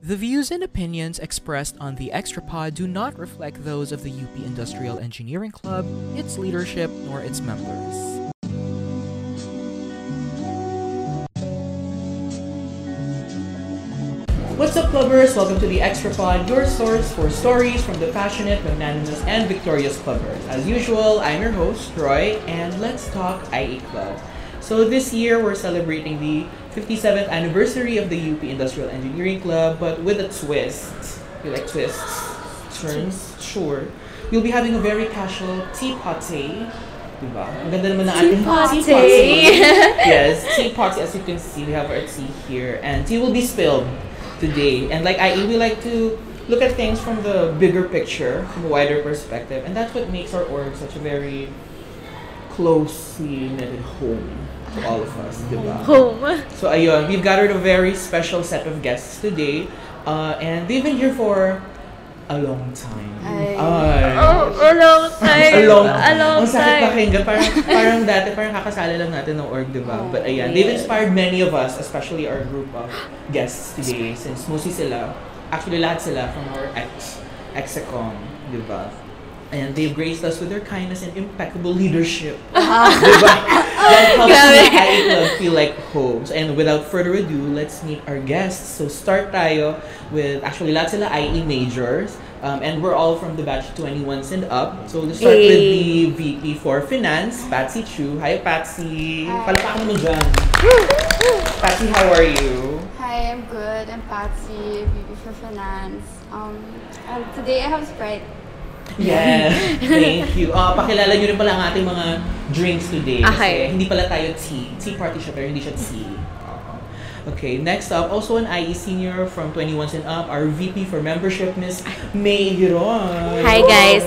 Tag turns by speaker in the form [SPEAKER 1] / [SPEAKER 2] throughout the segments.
[SPEAKER 1] The views and opinions expressed on the Extrapod do not reflect those of the UP Industrial Engineering Club, its leadership, nor its members. What's up, clubbers? Welcome to the Extrapod, your source for stories from the passionate, magnanimous, and victorious clubbers. As usual, I'm your host, Roy, and let's talk IE Club. So this year, we're celebrating the 57th anniversary of the UP Industrial Engineering Club, but with a twist. You like twists? Turns? Sure. We'll be having a very casual tea party. Diba? Ang ganda naman ng ating tea party. Yes, tea party. As you can see, we have our tea here, and tea will be spilled today. And like IE, we like to look at things from the bigger picture, from a wider perspective, and that's what makes our org such a very closely knitted home to all of us, diba?
[SPEAKER 2] Home.
[SPEAKER 1] So ayun, we've gathered a very special set of guests today, and they've been here for a long time.
[SPEAKER 2] A long time.
[SPEAKER 1] A long
[SPEAKER 2] Ang
[SPEAKER 1] sakit
[SPEAKER 2] time.
[SPEAKER 1] pakinggan. Parang dati, parang kakasala lang natin ng org, diba? But ayan, they've inspired many of us, especially our group of guests today, since mostly sila, actually lahat sila from our ex-ecom, diba? And they've graced us with their kindness and impeccable leadership. Diba? That helps make IE Club feel like homes. And without further ado, let's meet our guests. So start tayo with, actually lahat sila IE majors. And we're all from the batch 21s and up. So let's start with the VP for Finance, Patsy Chu. Hi, Patsy. Palakpakan mo dyan. Patsy, how are you?
[SPEAKER 3] Hi, I'm good. I'm Patsy, VP for Finance. Today I have Sprite.
[SPEAKER 1] Yes, thank you. Pakilala nyo rin pala ang ating mga drinks today. Kasi hindi pala tayo tea. Tea party siya, pero hindi siya tea. Okay, next up, also an IE senior from 21s and up, our VP for membership, Miss May Giron.
[SPEAKER 2] Hi, guys.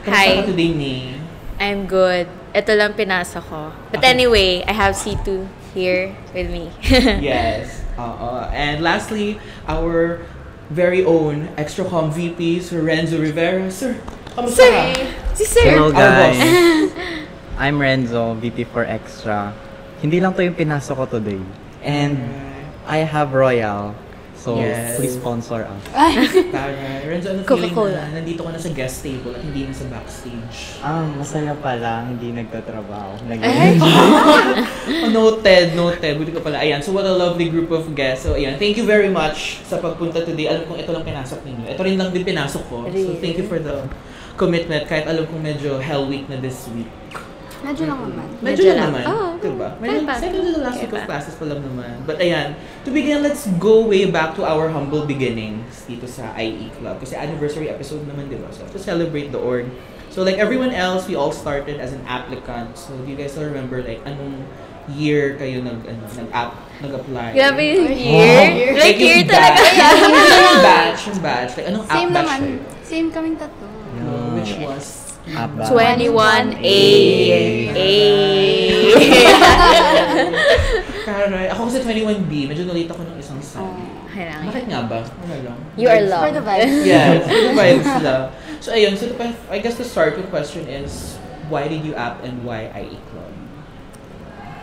[SPEAKER 1] Kamusta ka today, May?
[SPEAKER 2] I'm good. Ito lang pinasa ko. But anyway, I have C2 here with me.
[SPEAKER 1] Yes. And lastly, our very own Extracom VP, Sir Renzo Rivera. Sir, kamusta ka?
[SPEAKER 2] Si Sir.
[SPEAKER 4] Hello
[SPEAKER 1] Our
[SPEAKER 4] guys,
[SPEAKER 1] boss.
[SPEAKER 4] I'm Renzo, VP for Extra. Hindi lang to yung pinasok ko today. And I have Royal. So,
[SPEAKER 1] Yes.
[SPEAKER 4] please sponsor us.
[SPEAKER 1] Taray. Renzo, ano feeling
[SPEAKER 2] Coca-Cola.
[SPEAKER 1] na nandito ka na sa guest table at hindi na sa backstage?
[SPEAKER 4] Masaya pala, hindi nagtatrabaho.
[SPEAKER 1] Noted. Buti ka pala. Ayan, so what a lovely group of guests. So ayan, thank you very much sa pagpunta today. Alam kong ito lang pinasok ninyo. Ito rin lang din pinasok ko. So thank you for the commitment. Kahit alam kong medyo hell week na this week.
[SPEAKER 3] Medyo lang naman.
[SPEAKER 1] Medyo lang naman.
[SPEAKER 2] Oh,
[SPEAKER 1] Diba?
[SPEAKER 2] kaya pa.
[SPEAKER 1] Second to the last
[SPEAKER 2] Kaya
[SPEAKER 1] week of
[SPEAKER 2] pa.
[SPEAKER 1] classes pa lang naman. But ayan, to begin, let's go way back to our humble beginnings dito sa IE Club. Kasi anniversary episode naman, diba? So to celebrate the org. So like everyone else, we all started as an applicant. So do you guys still remember like anong year kayo nag-apply?
[SPEAKER 2] Grabe yung year. Like year talaga.
[SPEAKER 1] Yung batch. Like anong app
[SPEAKER 3] Same
[SPEAKER 1] batch
[SPEAKER 3] naman.
[SPEAKER 1] kayo?
[SPEAKER 3] Same kaming tatlo.
[SPEAKER 1] Which was?
[SPEAKER 2] 21A.
[SPEAKER 1] Karay. Ako kasi 21B. Medyo nalita ko ng isang sign. Bakit nga ba? Ano lang?
[SPEAKER 2] You are
[SPEAKER 3] For
[SPEAKER 2] loved.
[SPEAKER 3] the vibes.
[SPEAKER 1] Yeah, the vibes lang. So ayun, so I guess the start of the question is, why did you app and why IE Club?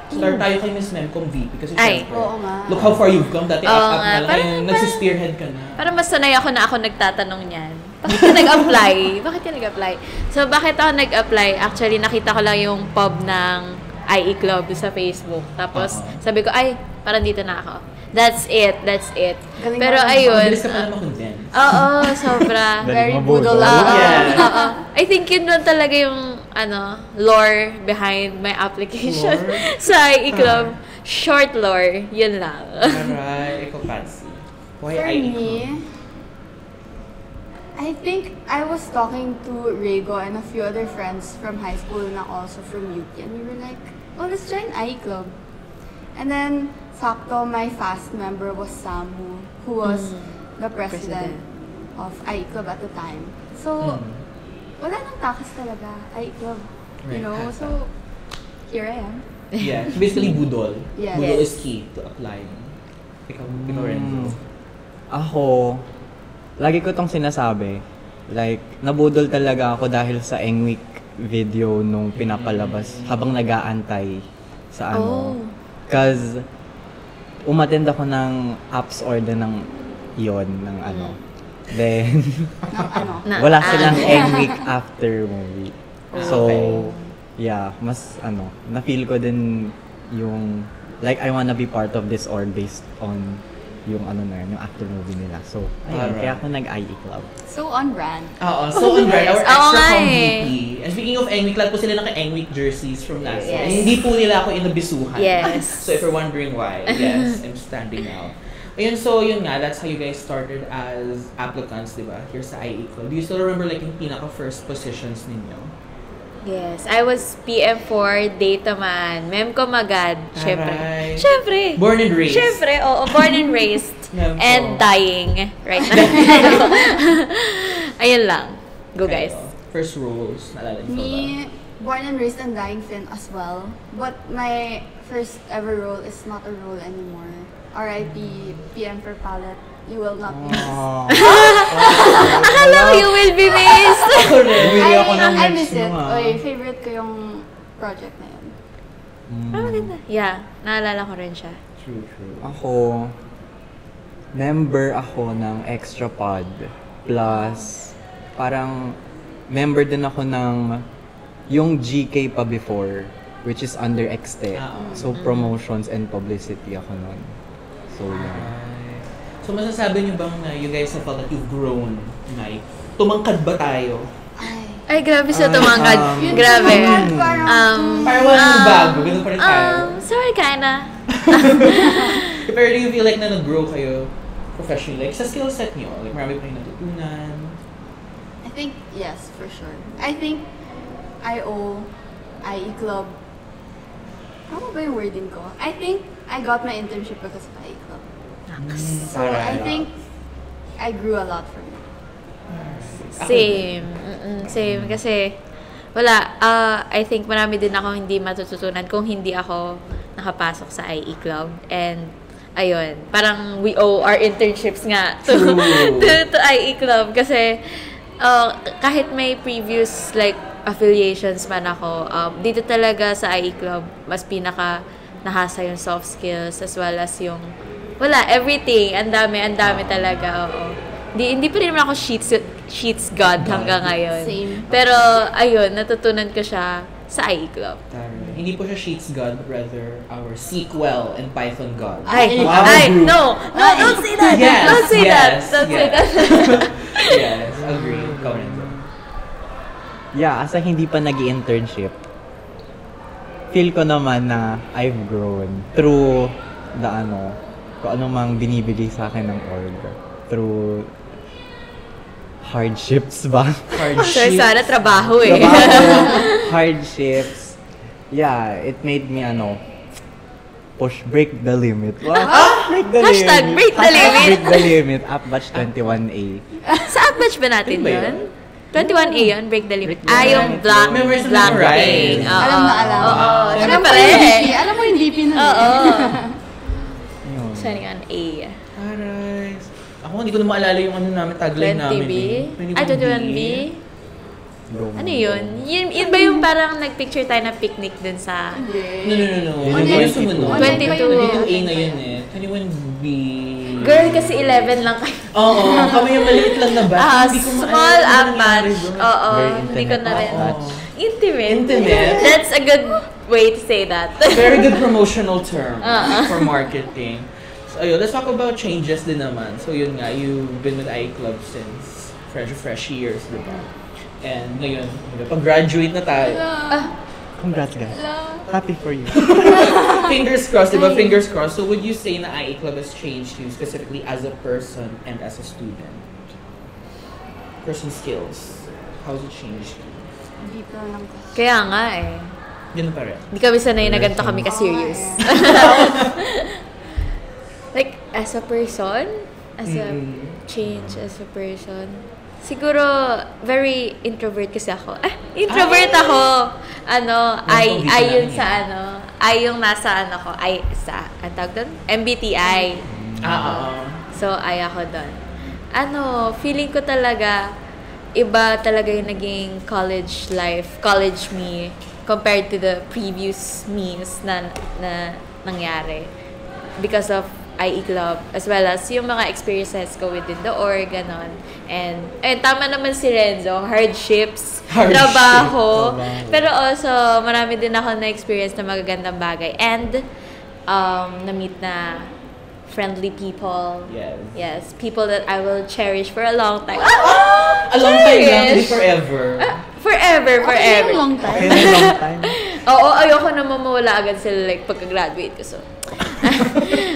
[SPEAKER 1] Start tayo kay Miss Memcom VP kasi syempre,
[SPEAKER 3] Oo nga.
[SPEAKER 1] look how far you've come. Dati
[SPEAKER 2] Oo
[SPEAKER 1] app
[SPEAKER 2] nga.
[SPEAKER 1] na lang, ngayon nagsispearhead ka na.
[SPEAKER 2] Parang mas sanay ako na ako nagtatanong niyan. Bakit ka nag-apply? So, bakit ako nag-apply? Actually, nakita ko lang yung pub ng IE Club sa Facebook. Tapos, sabi ko, ay, parang dito na ako. That's it.
[SPEAKER 3] Galing
[SPEAKER 2] Pero
[SPEAKER 3] mo.
[SPEAKER 2] ayun.
[SPEAKER 1] Mabilis ka pala makondense.
[SPEAKER 2] Oo, sobra.
[SPEAKER 3] Very
[SPEAKER 4] Mabudol.
[SPEAKER 3] budol.
[SPEAKER 1] Yeah.
[SPEAKER 2] Oo. I think yun lang talaga yung lore behind my application
[SPEAKER 1] Lore?
[SPEAKER 2] sa IE Club. Short lore, yun lang.
[SPEAKER 1] Alright, ikaw Patsy. Why
[SPEAKER 3] For
[SPEAKER 1] IE Club?
[SPEAKER 3] me, I think I was talking to Rego and a few other friends from high school na also from UP, and we were like, oh, let's join IE Club. And then, sakto, my fast member was Samu, who was the president of IE Club at the time. So, wala nang takas talaga, IE Club.
[SPEAKER 1] Right.
[SPEAKER 3] You know, so, here I am.
[SPEAKER 1] Yeah, so basically budol.
[SPEAKER 3] Yes.
[SPEAKER 1] Budol is
[SPEAKER 2] Yes.
[SPEAKER 1] key to apply. Ikaw Renzo.
[SPEAKER 4] Ako, lagi ko tong sinasabi. Like, nabudol talaga ako dahil sa Engweek video nung pinapalabas habang nag-aantay sa
[SPEAKER 2] Oh.
[SPEAKER 4] Cause, umattend ako ng apps order ng yon ng ano. Then,
[SPEAKER 3] Ng ano.
[SPEAKER 4] wala silang Egg Week after movie. So, yeah, mas na-feel ko din yung, like, I wanna be part of this org based on yung yung after movie nila. So, ayun, kaya ako nag-IE Club.
[SPEAKER 3] So on brand.
[SPEAKER 1] Oo, so on brand, our
[SPEAKER 2] Oo
[SPEAKER 1] extra
[SPEAKER 2] nga
[SPEAKER 1] com
[SPEAKER 2] eh.
[SPEAKER 1] VP. And speaking of Engweek, lahat po sila naka-Engweek jerseys from last year.
[SPEAKER 2] Yes.
[SPEAKER 1] And hindi po nila ako inabisuhan.
[SPEAKER 2] Yes.
[SPEAKER 1] So if you're wondering why, yes, I'm standing out. Ayun, so yun nga, that's how you guys started as applicants, di ba? Here sa IE Club. Do you still remember like yung pinaka-first positions ninyo?
[SPEAKER 2] Yes, I was PM4 data man. Mem ko magad.
[SPEAKER 1] Aray.
[SPEAKER 2] Syempre.
[SPEAKER 1] Born and raised.
[SPEAKER 2] Syempre, oo. Born and raised.
[SPEAKER 1] Mem ko.
[SPEAKER 2] And dying right now. Ayun lang. Go guys.
[SPEAKER 1] First roles, naalala niyo ba?
[SPEAKER 3] Me, born and raised and dying Finn as well. But my first ever role is not a role anymore. R.I.P. PM for Palette. You will not be missed.
[SPEAKER 2] Akala ko you will be missed.
[SPEAKER 4] Bumili ako ng
[SPEAKER 3] I
[SPEAKER 4] merch
[SPEAKER 3] miss it.
[SPEAKER 4] mo,
[SPEAKER 3] Oy, favorite ko yung project na yun.
[SPEAKER 2] Maganda. Yeah, naalala ko rin siya.
[SPEAKER 1] True.
[SPEAKER 4] Ako, member ako ng Extra Pod. Plus, parang member din ako ng yung GK pa before, which is under Exte. So, promotions and publicity ako nun. So, yeah.
[SPEAKER 1] So masasabi niyo bang na you guys have felt that you've grown, like, tumangkad ba tayo?
[SPEAKER 2] Ay, grabe siya tumangkad. Grabe.
[SPEAKER 3] Parang,
[SPEAKER 1] Parang walang bago, ganun pa rin tayo.
[SPEAKER 2] Sorry, kinda.
[SPEAKER 1] Pero do you feel like na nag-grow kayo professionally? Like, sa skill set niyo, like, marami pa rin natutunan.
[SPEAKER 3] I think, yes, for sure. I think I owe IE Club. Ano ba yung wording ko? I think I got my internship because of IE Club. So I think I grew a lot from it.
[SPEAKER 2] Same. Same. Kasi, wala. I think marami din ako hindi matututunan kung hindi ako nakapasok sa IE Club. And, ayun, parang we owe our internships nga to IE Club. Kasi, kahit may previous, like, affiliations man ako, dito talaga sa IE Club, mas nahasa yung soft skills as well as yung everything. Ang dami talaga, oo. Hindi pa rin naman ako sheets god hanggang ngayon.
[SPEAKER 3] Same.
[SPEAKER 2] Pero, ayun, natutunan ko siya sa IE Club.
[SPEAKER 1] Hindi po siya Sheets God, but rather our SQL and Python God.
[SPEAKER 2] No, don't say that!
[SPEAKER 1] Yes,
[SPEAKER 2] Don't say that! Don't say that!
[SPEAKER 1] Yes, agree. Comment.
[SPEAKER 4] Yeah, asa hindi pa nag-internship, feel ko naman na I've grown through the kung ano mang binibigay sa akin ng org. Through hardships ba?
[SPEAKER 2] So, sana trabaho eh.
[SPEAKER 4] Hardships. Yeah, it made me break the limit. Break the
[SPEAKER 2] Hashtag
[SPEAKER 4] limit.
[SPEAKER 2] break the limit.
[SPEAKER 4] Break the limit. Upbatch 21A.
[SPEAKER 2] Sa batch ba natin
[SPEAKER 1] Ano ba
[SPEAKER 2] yun?
[SPEAKER 1] yun?
[SPEAKER 2] 21A yun, break the limit.
[SPEAKER 4] Break the
[SPEAKER 2] Yung
[SPEAKER 4] limit.
[SPEAKER 2] black
[SPEAKER 1] Memories of
[SPEAKER 2] black
[SPEAKER 1] memories.
[SPEAKER 2] thing. Oo.
[SPEAKER 3] Alam na alam.
[SPEAKER 2] Oo.
[SPEAKER 3] Alam
[SPEAKER 2] Siyempre.
[SPEAKER 3] mo yung DP. Alam mo yung DP na
[SPEAKER 2] Oo.
[SPEAKER 4] Yun.
[SPEAKER 2] 21A.
[SPEAKER 1] Aray. Ako, hindi ko na maalala yung namin tagline namin.
[SPEAKER 2] 20B?
[SPEAKER 1] Eh.
[SPEAKER 2] Ay, 21B?
[SPEAKER 4] Go.
[SPEAKER 2] Ano yun? Yun ba yung parang nagpicture tayo ng picnic dun sa...
[SPEAKER 1] No. Ano
[SPEAKER 4] Yung
[SPEAKER 1] yung sumunod?
[SPEAKER 2] 22.
[SPEAKER 1] 22A na yun eh. 21B.
[SPEAKER 2] Girl, kasi 11 lang kayo.
[SPEAKER 1] Oo, kami yung maliit lang na batch. Hindi ko
[SPEAKER 2] Small
[SPEAKER 1] maalala
[SPEAKER 2] ang
[SPEAKER 1] ano nangyari
[SPEAKER 2] batch.
[SPEAKER 1] doon.
[SPEAKER 2] Oo,
[SPEAKER 4] Very
[SPEAKER 2] hindi ko na rin.
[SPEAKER 1] Oo.
[SPEAKER 2] Intimate. That's a good way to say that.
[SPEAKER 1] Very good promotional term for marketing. So, ayun, let's talk about changes din naman. So, yun nga, you've been with IE Club since fresh years, di ba? And ngayon, pag-graduate na tayo.
[SPEAKER 4] Congrats, guys. Happy for you.
[SPEAKER 1] Fingers crossed, di ba? Fingers crossed. So, would you say na IE Club has changed you specifically as a person and as a student? Person skills. How's it changed you?
[SPEAKER 3] Dito lang ko.
[SPEAKER 2] Kaya nga eh.
[SPEAKER 1] Yun pa rin.
[SPEAKER 2] Hindi kami sanay na ganito kami ka-serious. Like, as a person, as a change as a person, siguro, very introvert kasi ako. Introvert ako. Yun sa yung nasa ko, ang tawag doon? MBTI. So, ako doon. Feeling ko talaga, iba talaga yung naging college life, college me, compared to the previous me's na nangyari. Because of IE Club, as well as yung mga experiences ko within the org, ganon. And tama naman si Renzo, hardships, trabaho. Pero also, marami din ako na-experience na magagandang bagay. And, na-meet na friendly people. Yes, people that I will cherish for a long time.
[SPEAKER 1] A long time lang, hindi forever.
[SPEAKER 2] Forever.
[SPEAKER 3] Long time.
[SPEAKER 4] Okay, long time.
[SPEAKER 2] Oo, ayoko na mawala agad sila like pagka-graduate ko. So,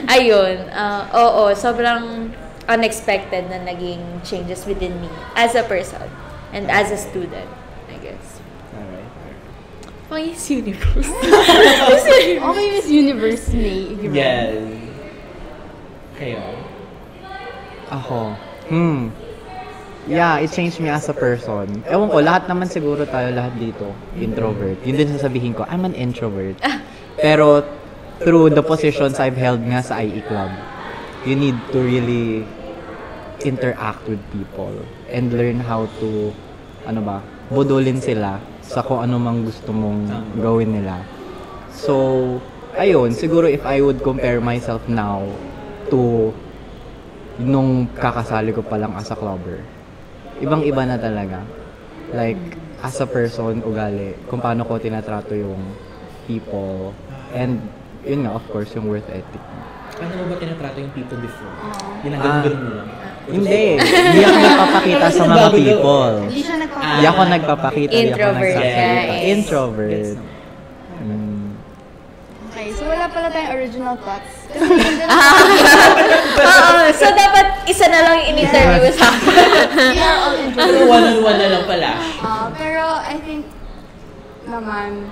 [SPEAKER 2] ayun. Oo, sobrang unexpected na naging changes within me as a person and as a student, I guess.
[SPEAKER 1] Alright.
[SPEAKER 2] Miss Universe.
[SPEAKER 3] Okay, Miss Universe May.
[SPEAKER 1] Yes. Kayo?
[SPEAKER 4] Ako. Yeah, it changed me as a person. Ewan ko, lahat naman siguro tayo, lahat dito, introvert. Yun din sasabihin ko, I'm an introvert. Pero, through the positions I've held nga sa IE Club, you need to really interact with people and learn how to, budulin sila sa kung ano mang gusto mong gawin nila. So, ayun, siguro if I would compare myself now to nung kakasali ko pa lang as a clubber, ibang-iba na talaga. Like, as a person, ugali, kung paano ko tinatrato yung people. And, yun nga, of course, yung worth ethic.
[SPEAKER 1] Paano mo ba tinatrato yung people before? Ginagano'n mo lang?
[SPEAKER 4] Hindi ako nagpapakita sa mga people.
[SPEAKER 3] Hindi siya nagpapakita.
[SPEAKER 4] Hindi ako nagpapakita, hindi ako
[SPEAKER 2] Introvert,
[SPEAKER 4] nagsasalita.
[SPEAKER 2] guys.
[SPEAKER 4] Introvert.
[SPEAKER 3] Okay, so wala pala tayong original thoughts.
[SPEAKER 2] Oo, so dapat isa na lang in-interview sa
[SPEAKER 3] We are all
[SPEAKER 1] Pero
[SPEAKER 3] introverts.
[SPEAKER 1] one-on-one na lang pala.
[SPEAKER 3] Pero I think naman,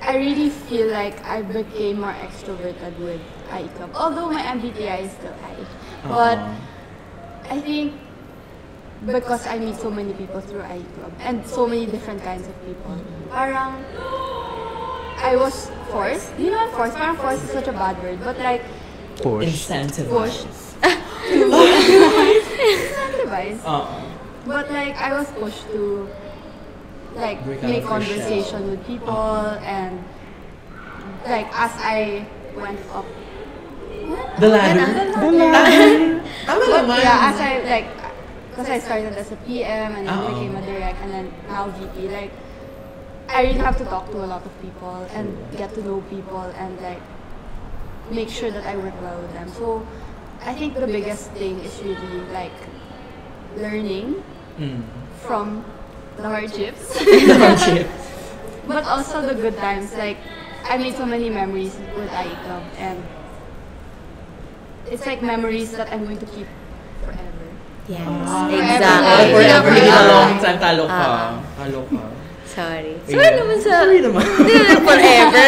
[SPEAKER 3] I really feel like I became more extroverted with IE Club. Although my MBTI is still high. But I think because I meet so many people through IE Club and so many different kinds of people, parang I was forced. You know, forced. Parang forced is such a bad word, but like
[SPEAKER 4] Push.
[SPEAKER 1] Incentivized.
[SPEAKER 3] incentivized. But like I was pushed to like
[SPEAKER 1] Break out
[SPEAKER 3] make
[SPEAKER 1] of your
[SPEAKER 3] conversation with people and like as I went up.
[SPEAKER 1] The ladder? Tama
[SPEAKER 3] But
[SPEAKER 1] naman.
[SPEAKER 3] yeah, as I like, because I started as a PM and then
[SPEAKER 1] Oo.
[SPEAKER 3] became a direct and then now VP, like I really have to talk to a lot of people and get to know people and like make sure that I work well with them. So I think the biggest thing is really like learning from the hardships, but also the good times. Like I made so many memories with IE Club and it's like memories that I'm going to keep forever.
[SPEAKER 2] Yes,
[SPEAKER 3] Forever.
[SPEAKER 2] exactly.
[SPEAKER 1] Forever, hindi
[SPEAKER 3] Yeah.
[SPEAKER 1] na long time. Talo ka. Talo ka.
[SPEAKER 2] Sorry.
[SPEAKER 1] Yeah.
[SPEAKER 2] Sorry naman sa...
[SPEAKER 1] Sorry naman.
[SPEAKER 2] Hindi na forever.